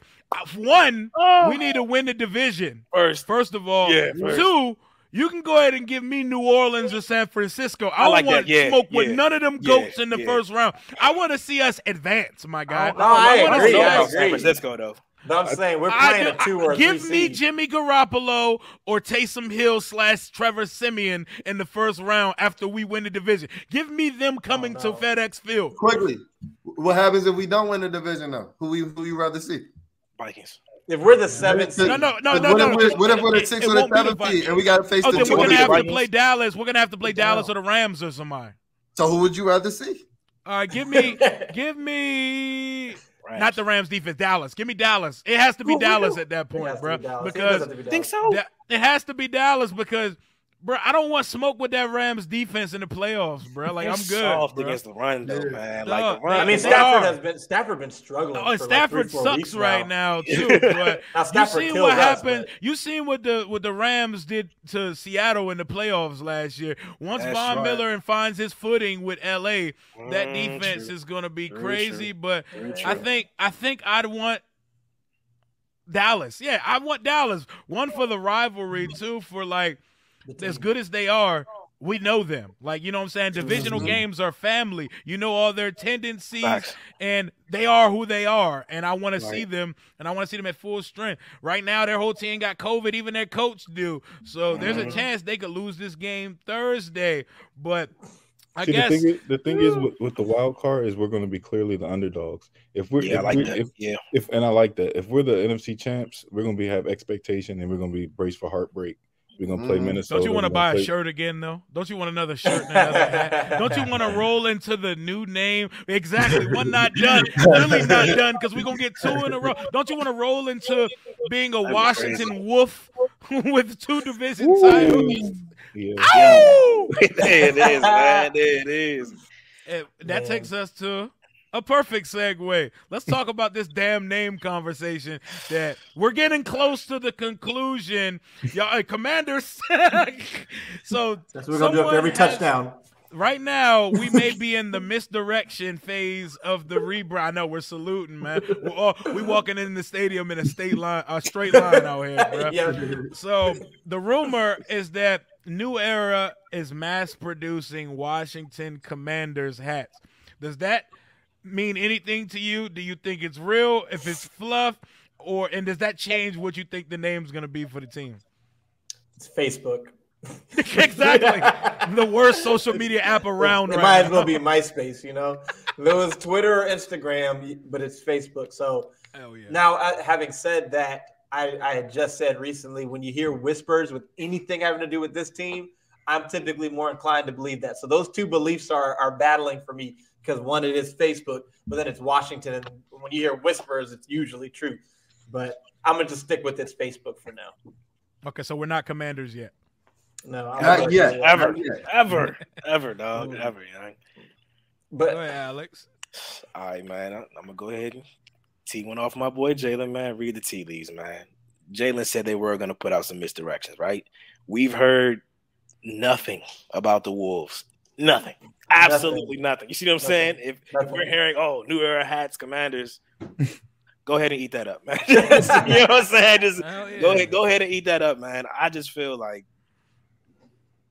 One, we need to win the division first of all. Yeah, two, you can go ahead and give me New Orleans or San Francisco. I don't want to smoke with none of them goats in the first round. I want to see us advance, my guy. I want to see us. San Francisco, though. No, I'm saying we're playing a 2 or 3 Give me Jimmy Garoppolo or Taysom Hill / Trevor Siemian in the first round after we win the division. Give me them coming to FedEx Field. Quickly, what happens if we don't win the division, though? Who you rather see? Vikings. If we're the 7th seed. No. What if we're the 6th or the 7th seed and we got to face the 2? We're going to have to play Dallas. We're going to have to play Dallas or the Rams or somebody. So who would you rather see? All right, give me Rams. Not the Rams defense, Dallas. Give me Dallas. It has to be Dallas at that point, bro. Because think so. It has to be Dallas because, bro, I don't want smoke with that Rams defense in the playoffs, bro. I'm good. Soft against the run, though, man. The run, I mean, Stafford been struggling. Oh, and Stafford sucks right now too. But you seen what happened? You seen what the Rams did to Seattle in the playoffs last year. Once Von Miller finds his footing with LA, that defense is gonna be crazy. But I think I'd want Dallas. Yeah, I want Dallas. One for the rivalry, two for like as good as they are. We know them. Like, you know what I'm saying? Divisional games are family. You know all their tendencies, and they are who they are. And I want to see them, and I want to see them at full strength. Right now, their whole team got COVID. Even their coach do. So there's a chance they could lose this game Thursday. But I guess the thing is with the wild card is we're going to be clearly the underdogs. If we're and I like that. If we're the NFC champs, we're going to have expectation, and we're going to be braced for heartbreak. We're going to play Minnesota. Don't you want to buy a shirt again, though? Don't you want another shirt and another hat? Don't you want to roll into the new name? Exactly. One not done. Really not done because we're going to get two in a row. Don't you want to roll into being a Washington Wolf with 2 division titles? Yeah. Ow! There it is, man. There it is. That takes us to a perfect segue. Let's talk about this damn name conversation that we're getting close to the conclusion. Y'all, Commanders. So that's what we're going to do after every touchdown. Right now, we may be in the misdirection phase of the rebrand. I know we're saluting, man. We walking in the stadium in a straight line out here, bro. Yeah. So the rumor is that New Era is mass producing Washington Commanders hats. Does that mean anything to you? Do you think it's real? If it's fluff, and does that change what you think the name's going to be for the team? It's Facebook. Exactly. The worst social media app around. It might as well be MySpace, you know. There was Twitter or Instagram, but it's Facebook. So now, having said that, I had just said recently, when you hear whispers with anything having to do with this team, I'm typically more inclined to believe that. So those two beliefs are battling for me. Because one, it is Facebook, but then it's Washington. And when you hear whispers, it's usually true. But I'm going to just stick with it's Facebook for now. Okay, so we're not Commanders yet. No. Not yet. Ever, dog. Ever, you know? But, go ahead, Alex. All right, man. I'm going to go ahead and tee one off my boy Jalen, man. Read the tea leaves, man. Jalen said they were going to put out some misdirections, right? We've heard nothing about the Wolves. Nothing. Absolutely nothing. You see what I'm saying? If we're hearing, New Era hats, Commanders, go ahead and eat that up, man. You know what I'm saying? Just go ahead and eat that up, man. I just feel like,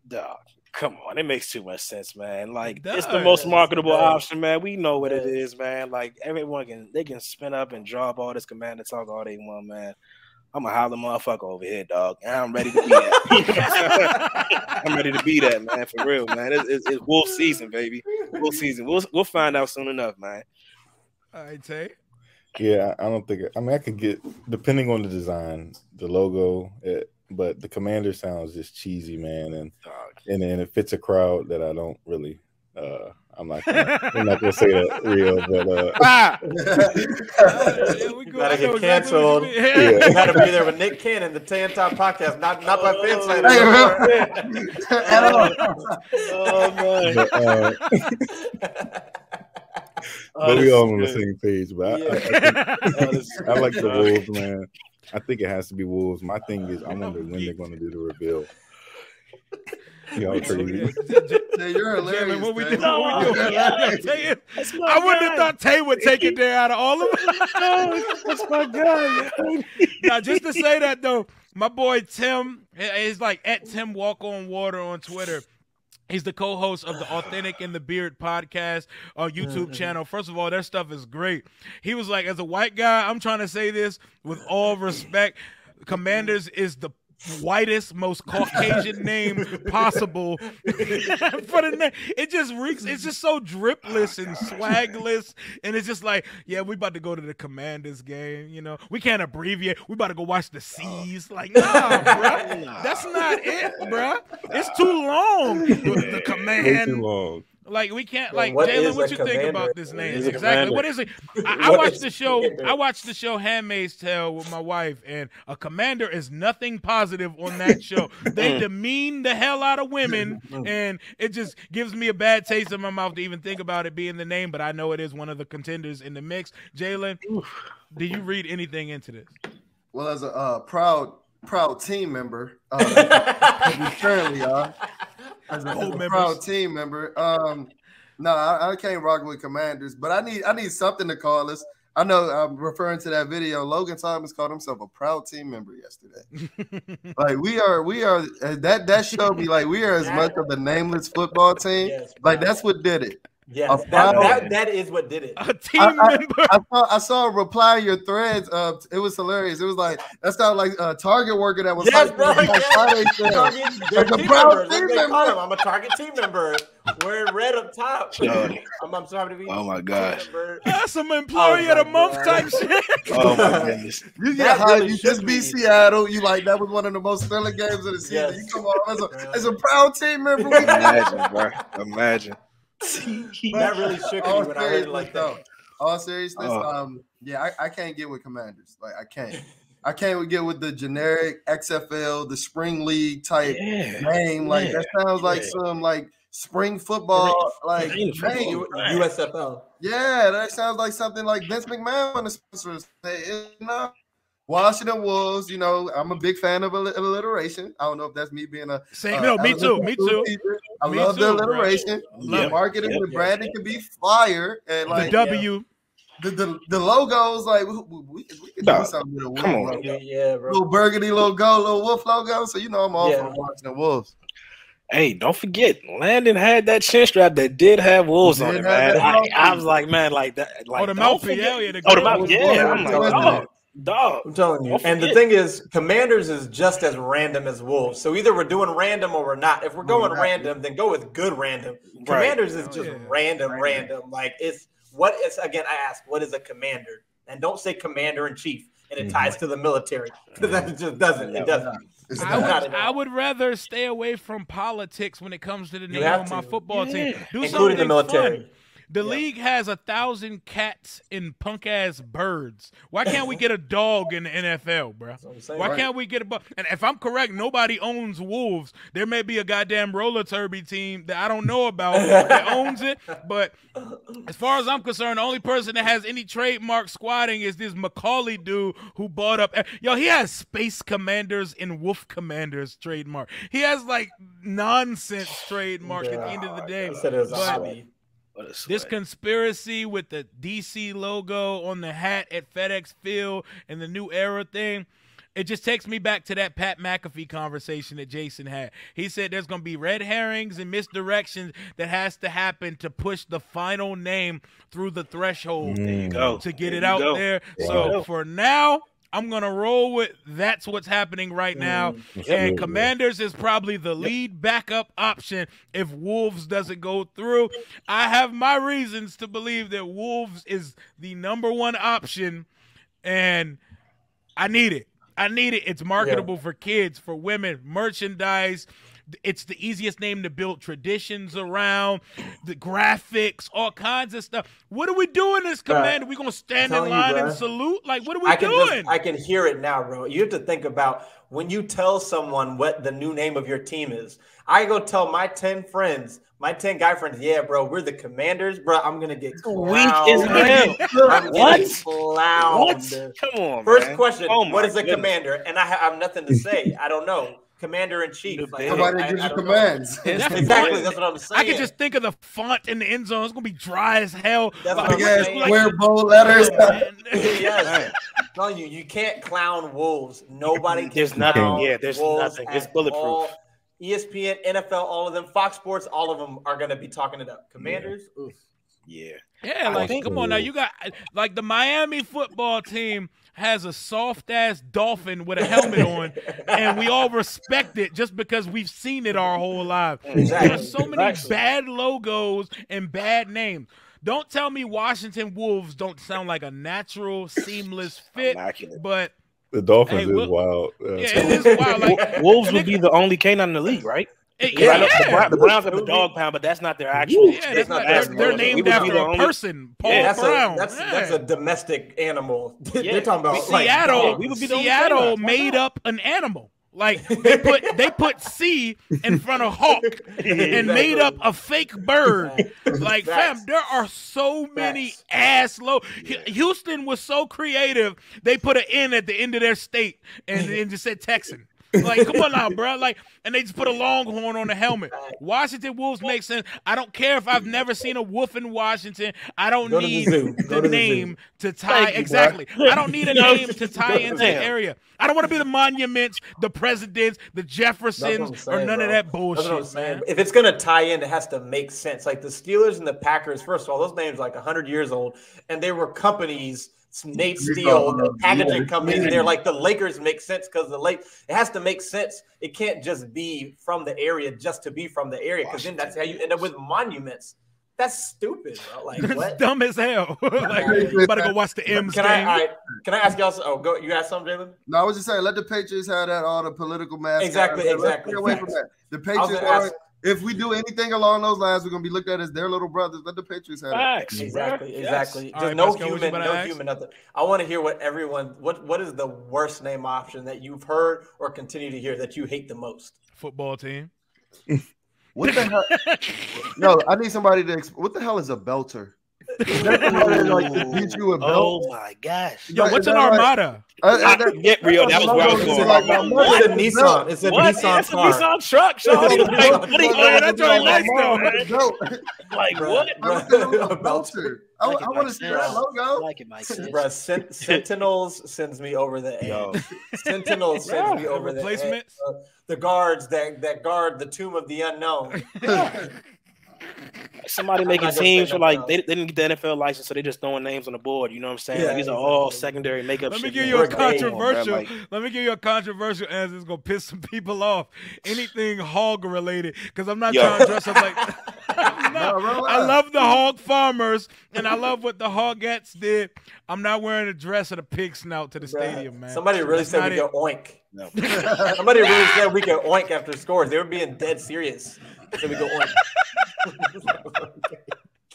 dog, come on. It makes too much sense, man. Like, it's the most marketable option, man. We know what it is, man. Like, everyone can spin up and draw up all this Commander talk all they want, man. I'm a holler motherfucker over here, dog. And I'm ready to be that. I'm ready to be that, man, for real, man. It's wolf season, baby. Wolf season. We'll find out soon enough, man. All right, Tay. Yeah, I don't think – I mean, I could get – depending on the design, the logo, but the Commander sounds just cheesy, man. And it fits a crowd that I don't really I'm not gonna say that real, but you gotta get canceled. You gotta be there with Nick Cannon, the Tae Todd Podcast, not by Fansite. But we all on the same page. But I like the Wolves, man. I think it has to be Wolves. My thing is, I wonder when they're going to do the reveal. Y'all crazy. You're hilarious. Jalen, what we doing? I wouldn't have thought Tay would take it there out of all of them. That's my guy. Now, just to say that though, my boy Tim is like at Tim Walk on Water on Twitter. He's the co-host of the Authentic in the Beard podcast on YouTube channel. First of all, their stuff is great. He was like, as a white guy, I'm trying to say this with all respect. Commanders is the whitest, most Caucasian name possible for the name. It just reeks. It's just so dripless and swagless, and it's just like, yeah, we about to go to the Commanders game. You know, we can't abbreviate. We about to go watch the C's. Like, nah, bro, that's not it, bro. It's too long. The command. Way too long. Like, we can't, like, Jalen, what you think about this name? Exactly. What is it? I watched the show. I watched the show Handmaid's Tale with my wife, and a commander is nothing positive on that show. They demean the hell out of women, and it just gives me a bad taste in my mouth to even think about it being the name, but I know it is one of the contenders in the mix. Jalen, do you read anything into this? Well, as a proud team member, we currently are. As a proud team member, no, I can't rock with Commanders, but I need something to call us. I know I'm referring to that video. Logan Thomas called himself a proud team member yesterday. Like we are that showed me like we are as much of the nameless football team. Yes, like that's what did it. Yes, that is what did it. A team member. I saw a reply in your threads. It was hilarious. It was like that's not like a Target worker that was yes, like, bro. I'm a Target team member. Wearing red up top. I'm sorry to be. Oh my gosh. That's some employee of the month type shit. Oh my goodness. You get high. You just beat Seattle. You like that was one of the most thrilling games of the season. Yes. You come on as a proud team member. Imagine, bro. Imagine. That really shook me when I heard it like that. All seriousness, I can't get with Commanders. Like I can't get with the generic XFL, the spring league type name. Like that sounds like some like spring football, like USFL. Yeah, that sounds like something like Vince McMahon on the sponsors. Washington Wolves, you know, I'm a big fan of alliteration. I don't know if that's me being a me too. Teacher. I love the alliteration. The marketing, the branding can be fire, and like the W. The logos, like we can do something with a wolf. Come on, bro. Little burgundy logo, little wolf logo. So you know I'm all for Washington Wolves. Hey, don't forget, Landon had that chin strap that did have wolves on it, man. I was like, man, like that. Like, the mouthpiece. The mouthpiece. Yeah, I'm like, dog. I'm telling you. And the thing is, Commanders is just as random as Wolves. So either we're doing random or we're not. If we're going random, then go with good random. Commanders is just random. Like again, I ask, what is a commander? And don't say commander in chief. And it ties to the military. Because that just doesn't. It doesn't. I would rather stay away from politics when it comes to the name of my football team. Do including the military. Fun. The league has 1,000 cats and punk ass birds. Why can't we get a dog in the NFL, bro? Why can't we get a and if I'm correct, nobody owns wolves. There may be a goddamn roller derby team that I don't know about that owns it. But as far as I'm concerned, the only person that has any trademark squatting is this Macaulay dude who bought up. Yo, he has Space Commanders and Wolf Commanders trademark. He has like nonsense trademark at the end of the day. This conspiracy with the DC logo on the hat at FedEx Field and the new era thing, it just takes me back to that Pat McAfee conversation that Jason had. He said there's going to be red herrings and misdirections that has to happen to push the final name through the threshold to get it out there. So for now, I'm going to roll with that's what's happening right now. And Commanders is probably the lead backup option if Wolves doesn't go through. I have my reasons to believe that Wolves is the number one option, and I need it. It's marketable for kids, for women, merchandise. It's the easiest name to build traditions around, the graphics, all kinds of stuff. What are we doing this, Commander? We going to stand in line and salute? Like, what are we doing? I can hear it now, bro. You have to think about when you tell someone what the new name of your team is. I go tell my 10 friends, my 10 guy friends, yeah, bro, we're the Commanders. Bro, I'm going to get clowned. Weak as hell. What? Clowned. Come on, First man. question, what is a commander? And I have nothing to say. I don't know. Commander-in-chief. Like, somebody gives you commands. Exactly, that's what I'm saying. I can just think of the font in the end zone. It's going to be dry as hell. That's what I'm saying. Square bold letters. Yes. I'm telling you, you can't clown Wolves. Nobody can There's nothing. Yeah, there's nothing. It's bulletproof. All. ESPN, NFL, all of them, Fox Sports, all of them are going to be talking it up. Commanders? Oof. Yeah. Yeah, like, come on now. You got, like, the Miami football team has a soft-ass dolphin with a helmet on, and we all respect it just because we've seen it our whole lives. Exactly. There's so many bad logos and bad names. Don't tell me Washington Wolves don't sound like a natural, seamless fit, but the Dolphins is wild. It is wild. Like, Wolves would be the only canine in the league, right? The Browns have the dog pound, but that's not their actual. Yeah, they're named after a person, Paul Brown. That's a domestic animal. They're talking about Seattle made up an animal. Like they put C in front of hawk and made up a fake bird. Like, fam, there are so many ass low. Houston was so creative. They put an N at the end of their state and just said Texan. Like, come on now, bro. Like, and they just put a Longhorn on the helmet. Washington Wolves make sense. I don't care if I've never seen a wolf in Washington. I don't need the name to tie. Exactly. I don't need a name to tie into the area. I don't want to be the monuments, the presidents, the Jeffersons, or none of that bullshit, man. If it's going to tie in, it has to make sense. Like the Steelers and the Packers, first of all, those names are like 100 years old, and they were companies, Nate Steele, the packaging companies, and they're like the Lakers make sense because it has to make sense. It can't just be from the area just to be from the area, because then that's how you end up with monuments. That's stupid, bro. Like, that's what? Dumb as hell. Like, you better go watch the M's game. Can I ask y'all? Oh, go. You got something, Jalen? No, I was just saying, let the Patriots have that, all the political mascots. Exactly. Get away from that. The Patriots if we do anything along those lines, we're gonna be looked at as their little brothers. Let the Patriots have it. Exactly. Yes. Just right, no human, nothing. I want to hear what is the worst name option that you've heard or continue to hear that you hate the most? Football team. What the hell? No, I need somebody to. What the hell is a belter? Oh my gosh! Yo, what's an Armada? Get Rio. That was where I was going. It's a Nissan. It's a Nissan car. It's a Nissan truck. That's really nice though. Like what? A belter. I want to see that logo. I like it, Mike. Bro, Sentinels sends me over the edge. Sentinels sends me over the edge. The guards that guard the tomb of the unknown. Somebody making teams for like they didn't get the NFL license, so they're just throwing names on the board. You know what I'm saying? Like, these are all secondary makeup. Let me give you a controversial. Let me give you a controversial answer. It's gonna piss some people off. Anything hog related, because I'm not trying to dress up like. I love the hog farmers, and I love what the Hogettes did. I'm not wearing a dress and a pig snout to the stadium, man. Somebody really said we could oink. No. Somebody really said we could oink after scores. They were being dead serious. So we go oink.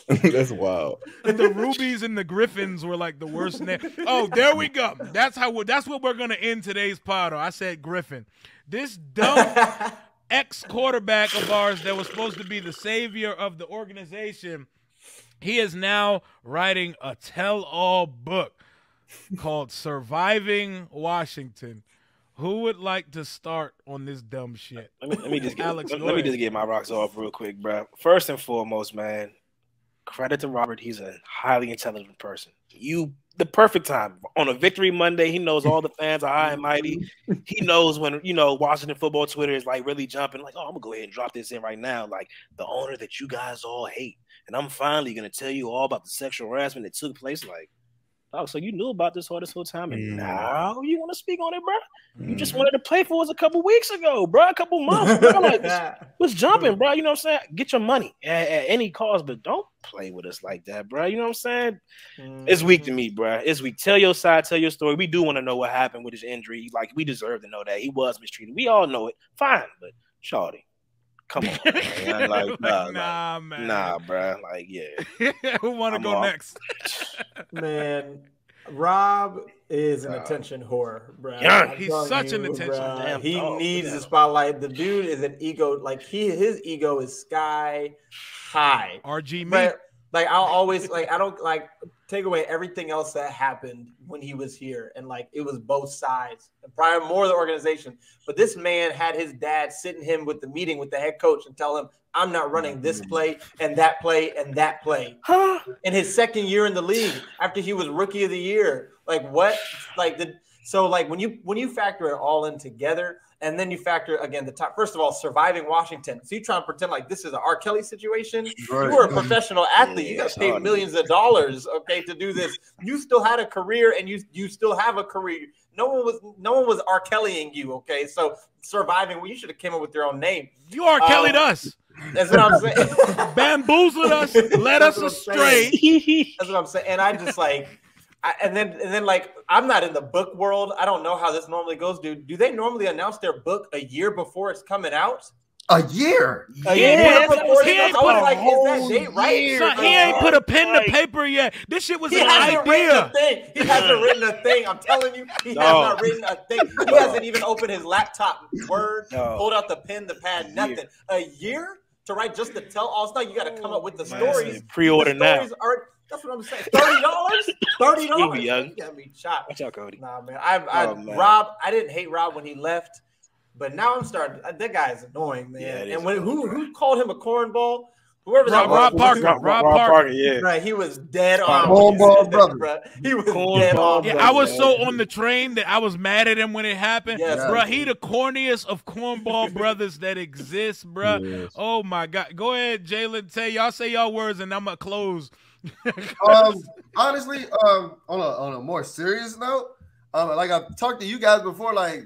That's wild. And the Rubies and the Griffins were like the worst name. Oh, there we go. That's what we're gonna end today's pod on. I said Griffin. This dumb ex-quarterback of ours that was supposed to be the savior of the organization, he is now writing a tell-all book called Surviving Washington. Who would like to start on this dumb shit? Let me just get my rocks off real quick, bro. First and foremost, man, credit to Robert. He's a highly intelligent person. The perfect time. On a victory Monday, he knows all the fans are high and mighty. He knows when, Washington football Twitter is like really jumping, like, oh, I'm going to go ahead and drop this in right now. Like, the owner that you guys all hate. And I'm finally going to tell you all about the sexual harassment that took place. Like, oh, so you knew about this whole time, and now you want to speak on it, bro? You just wanted to play for us a couple weeks ago, bro, a couple months. Bro. Like, what's jumping, bro? You know what I'm saying? Get your money at any cost, but don't play with us like that, bro. You know what I'm saying? It's weak to me, bro. It's weak. Tell your side, tell your story. We do want to know what happened with his injury. Like, we deserve to know that. He was mistreated. We all know it. Fine, but shawty. Come on, man. Like, man. Nah, bro. Like, yeah. Who want to go next? Man, Rob is an attention whore, bro. Yeah, he's such an attention. Damn, he needs the spotlight. The dude is an ego. Like his ego is sky high. RG me. But, like I'll always I don't take away everything else that happened when he was here, and it was both sides, and probably more of the organization. But this man had his dad sitting him with the meeting with the head coach and tell him, "I'm not running this play and that play and that play." In his second year in the league, after he was rookie of the year, when you factor it all in together. And then you factor, again, the top. First of all, surviving Washington. So you trying to pretend like this is an R. Kelly situation? Right. You were a professional athlete. You got paid millions of dollars, okay, to do this. You still had a career, and you still have a career. No one was R. Kellying you, okay? So surviving, you should have came up with your own name. You R. Kelly'd us. That's what I'm saying. Bamboozled us, led us astray. That's what I'm saying. And I just and then I'm not in the book world. I don't know how this normally goes. Do they normally announce their book a year before it's coming out? A year? A year before it's coming out? Is that date right? Son, he ain't put a pen to paper yet. This shit was an idea. He hasn't written a thing. I'm telling you, he has not written a thing. He hasn't even opened his laptop, pulled out the pen, the pad, nothing. A year to write just to tell all stuff. You got to come up with the stories. Pre-order now. That's what I'm saying. $30? $30? You got me shot. Watch out, Cody. Nah, man. Rob, I didn't hate Rob when he left. But now I'm starting. That guy is annoying, man. Yeah, and who called him a cornball? Whoever Rob Parker. Rob Parker, yeah. Right, he was dead on. Cornball brother. He was dead on. Yeah, I was so on the train that I was mad at him when it happened. Yes, bro, he the corniest of cornball brothers that exists, bro. Yes. Oh my God. Go ahead, Jalen. Y'all say y'all words and I'm gonna close. Honestly, on a more serious note, like I've talked to you guys before, like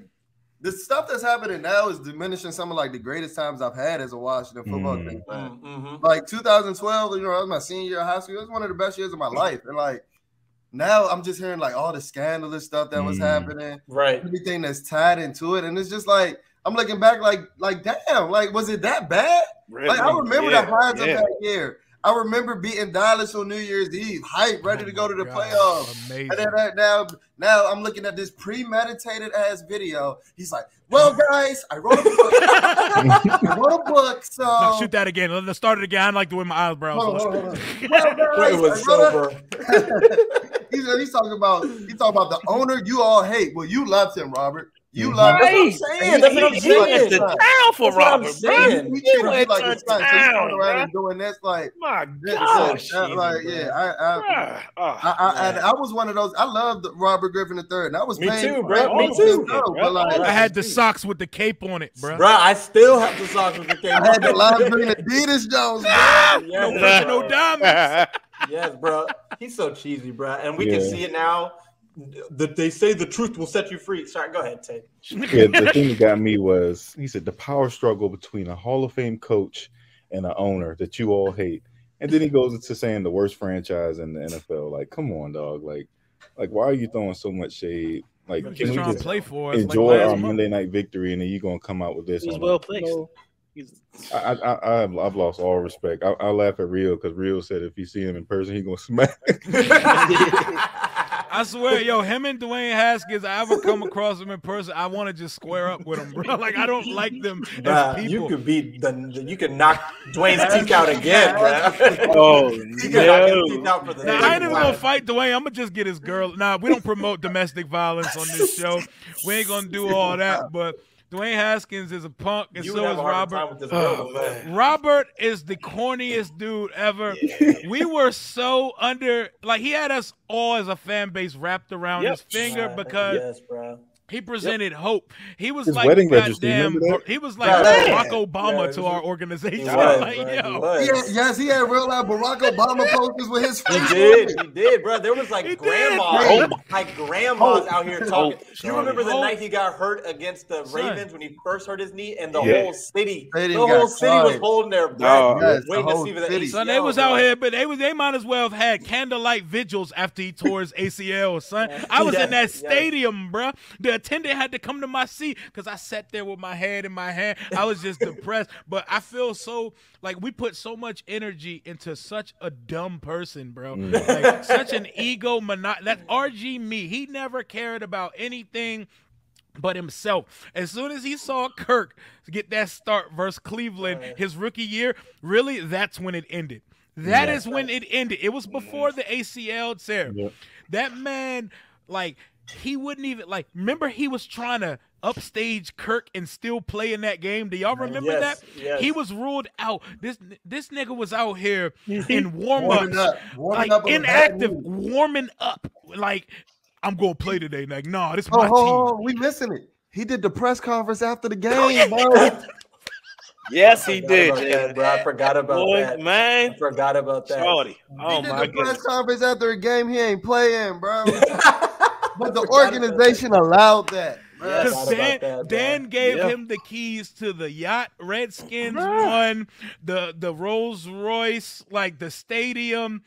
the stuff that's happening now is diminishing some of like the greatest times I've had as a Washington football team fan. Mm-hmm. Like 2012, that was my senior year of high school. It was one of the best years of my life. And like now I'm just hearing like all the scandalous stuff that was happening, right? Everything that's tied into it. And it's just like I'm looking back like damn, like was it that bad? Really? Like I remember the highs of that year. I remember beating Dallas on New Year's Eve, hype, ready to go to the playoffs. Amazing. And then now I'm looking at this premeditated ass video. He's like, "Well, guys, I wrote a book. So no, shoot that again. Let's start it again. I like the way my eyebrows look. Well, guys, it was sober. He's talking about the owner you all hate. Well, you loved him, Robert. You love him. That's what I'm saying. He went to town for Robert. He treated you like his son. So you going around and doing this, like, my gosh. Like, yeah, I was one of those. I loved Robert Griffin III. And I was me too, bro. Me too. But like, I had the socks with the cape on it, bro. Bro, I still have the socks with the cape. I had the lime green Adidas Jones, bro. No diamonds. Yes, bro. He's so cheesy, bro. And we can see it now. They say the truth will set you free. Sorry, go ahead, Tate. Yeah, the thing that got me was he said the power struggle between a Hall of Fame coach and an owner that you all hate, and then he goes into saying the worst franchise in the NFL. Like, come on, dog. Like why are you throwing so much shade? Like, can we just play for us? Enjoy our Monday night victory, and then you're gonna come out with this? He's well placed. I've lost all respect. I laugh at Rio because Rio said if you see him in person, he's gonna smack. I swear, him and Dwayne Haskins, I ever come across them in person, I want to just square up with them, bro. Like, I don't like them as people. You could knock Dwayne's teeth out again, bro. Oh, no. I ain't even going to fight Dwayne. I'm going to just get his girl. Nah, we don't promote domestic violence on this show. We ain't going to do all that, but Dwayne Haskins is a punk, and so is Robert. Robert is the corniest dude ever. Yeah. We were so he had us all as a fan base wrapped around his finger because he presented hope. He was his like goddamn. He was like Barack Obama to our organization. Yes, he had real life Barack Obama posters with his face. He did, bro. There was grandmas out here talking. You remember the night he got hurt against the Ravens when he first hurt his knee, and the whole city was holding their breath, waiting to see for the ACL. Son, they was out here, but they might as well have had candlelight vigils after he tore his ACL, son. I was in that stadium, bro. The attendant had to come to my seat because I sat there with my head in my hand. I was just depressed. But I feel so like we put so much energy into such a dumb person, bro. Like such an ego that RG me. He never cared about anything but himself. As soon as he saw Kirk get that start versus Cleveland his rookie year, really, that's when it ended. That is when it ended. It was before the ACL tear. Yep. That man, like, he wouldn't even remember he was trying to upstage Kirk and still play in that game. Do y'all remember that? Yes. He was ruled out. This nigga was out here in warm-ups, inactive, warming up. Like, I'm gonna play today. Like, nah, this is my team. We missing it. He did the press conference after the game, bro. Yes, he did. Bro, I forgot about that. Man, I forgot about that. Shorty. Oh, he did the press conference after a game he ain't playing, bro. But the organization allowed that. Because Dan gave him the keys to the yacht. Redskins won the Rolls Royce, like the stadium.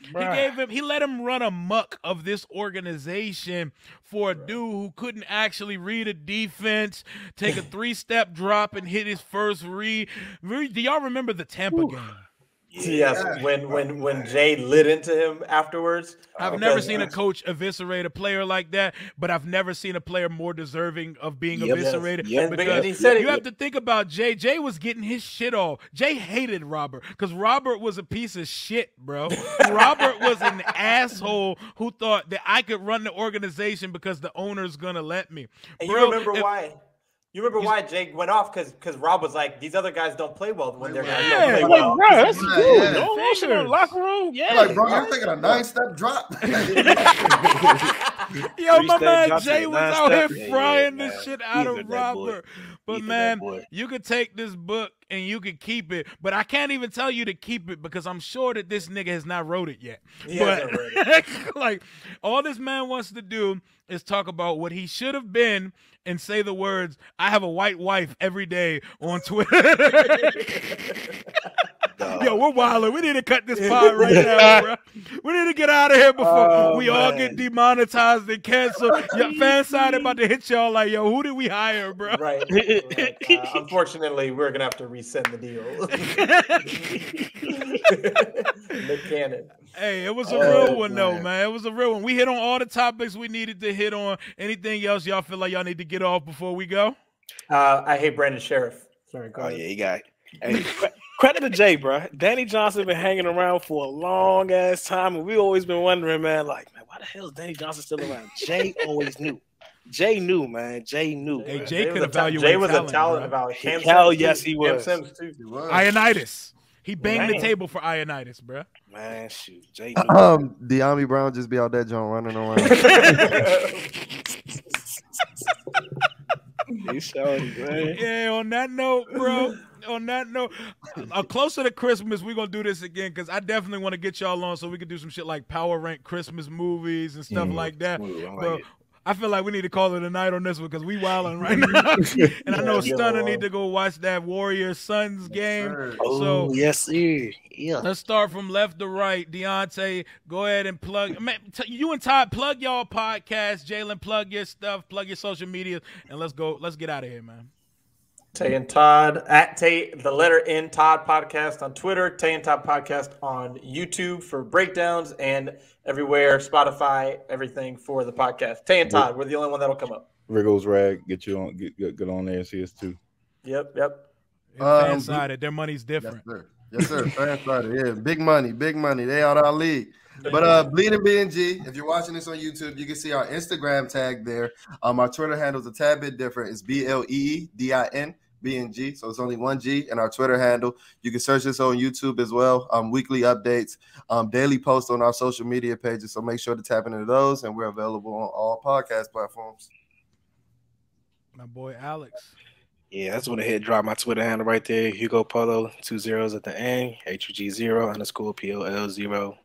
He let him run amok of this organization for a dude who couldn't actually read a defense, take a 3-step drop and hit his first read. Do y'all remember the Tampa game? Yes, when Jay lit into him afterwards. I've never seen a coach eviscerate a player like that, but I've never seen a player more deserving of being eviscerated. Because you have to think about Jay. Jay was getting his shit off. Jay hated Robert because Robert was a piece of shit, bro. Robert was an asshole who thought that I could run the organization because the owner's gonna let me. And you remember why? You remember why Jake went off? Because Rob was like, these other guys don't play well when they're not play well. Bro, that's good. No motion in the locker room. Yeah. Like, bro, you're taking a 9-step drop. Yo, my man Jay was out here frying this shit out of Robert. But man, you could take this book and you could keep it, but I can't even tell you to keep it because I'm sure that this nigga has not wrote it yet. But like, all this man wants to do is talk about what he should have been and say the words, "I have a white wife" every day on Twitter. Yo, we're wilding. We need to cut this pod right now, bro. We need to get out of here before we all get demonetized and canceled. Your fan side about to hit y'all like, yo, who did we hire, bro? Right. Unfortunately, we're going to have to resend the deal. Nick Cannon. Hey, it was a real one, though, man. It was a real one. We hit on all the topics we needed to hit on. Anything else y'all feel like y'all need to get off before we go? I hate Brandon Sheriff. Sorry, go ahead. Yeah, you got it. Hey, credit to Jay, bro. Danny Johnson been hanging around for a long ass time, and we always been wondering, man, why the hell is Danny Johnson still around? Jay always knew. Jay knew, man. Jay knew. Hey, Jay could evaluate. Jay was a talent about him. Yes, he was. Ionitis. He banged the table for Ionitis, bro. Man, shoot. Jay knew. De'Ami Brown just be out there, John, running around. He showed it, man. Yeah, on that note, bro. Closer to Christmas, we're going to do this again because I definitely want to get y'all on so we can do some shit like power rank Christmas movies and stuff like that. Bro, I feel like we need to call it a night on this one because we wilding right now. And I know Stunner need to go watch that Warriors Suns game. So yes, sir. Yeah. Let's start from left to right. Deontay, go ahead and plug. Man, you and Todd, plug y'all podcast. Jalen, plug your stuff, plug your social media, and let's go. Let's get out of here, man. Tae and Todd at Tae, the letter N Todd Podcast on Twitter, Tae and Todd Podcast on YouTube for breakdowns and everywhere, Spotify, everything for the podcast. Tae and Todd, we're the only one that'll come up. Riggles Rag, get you on, get on there and see us too. Yep. Fan-sided, their money's different. Yes, sir. Fan-sided, yeah, big money. They out our league. But Bleeding BnG, if you're watching this on YouTube, you can see our Instagram tag there. Our Twitter handle is a tad bit different. It's BLEEDIN. BnG, so it's only one G, and our Twitter handle. You can search this on YouTube as well. Weekly updates, daily posts on our social media pages, so make sure to tap into those, and we're available on all podcast platforms. My boy Alex. Yeah, that's when I hit drop my Twitter handle right there. Hugo Polo, 2 zeros at the end, HUG0_POL0.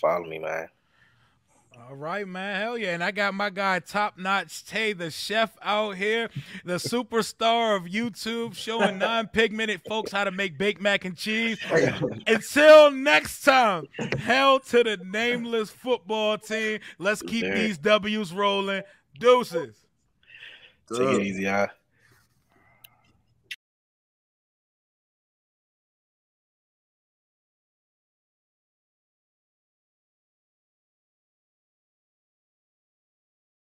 Follow me, man. All right, man. Hell yeah. And I got my guy Top Notch Tae, the chef out here, the superstar of YouTube, showing non-pigmented folks how to make baked mac and cheese. Until next time, hell to the nameless football team. Let's keep these W's rolling. Deuces. Take it easy, y'all.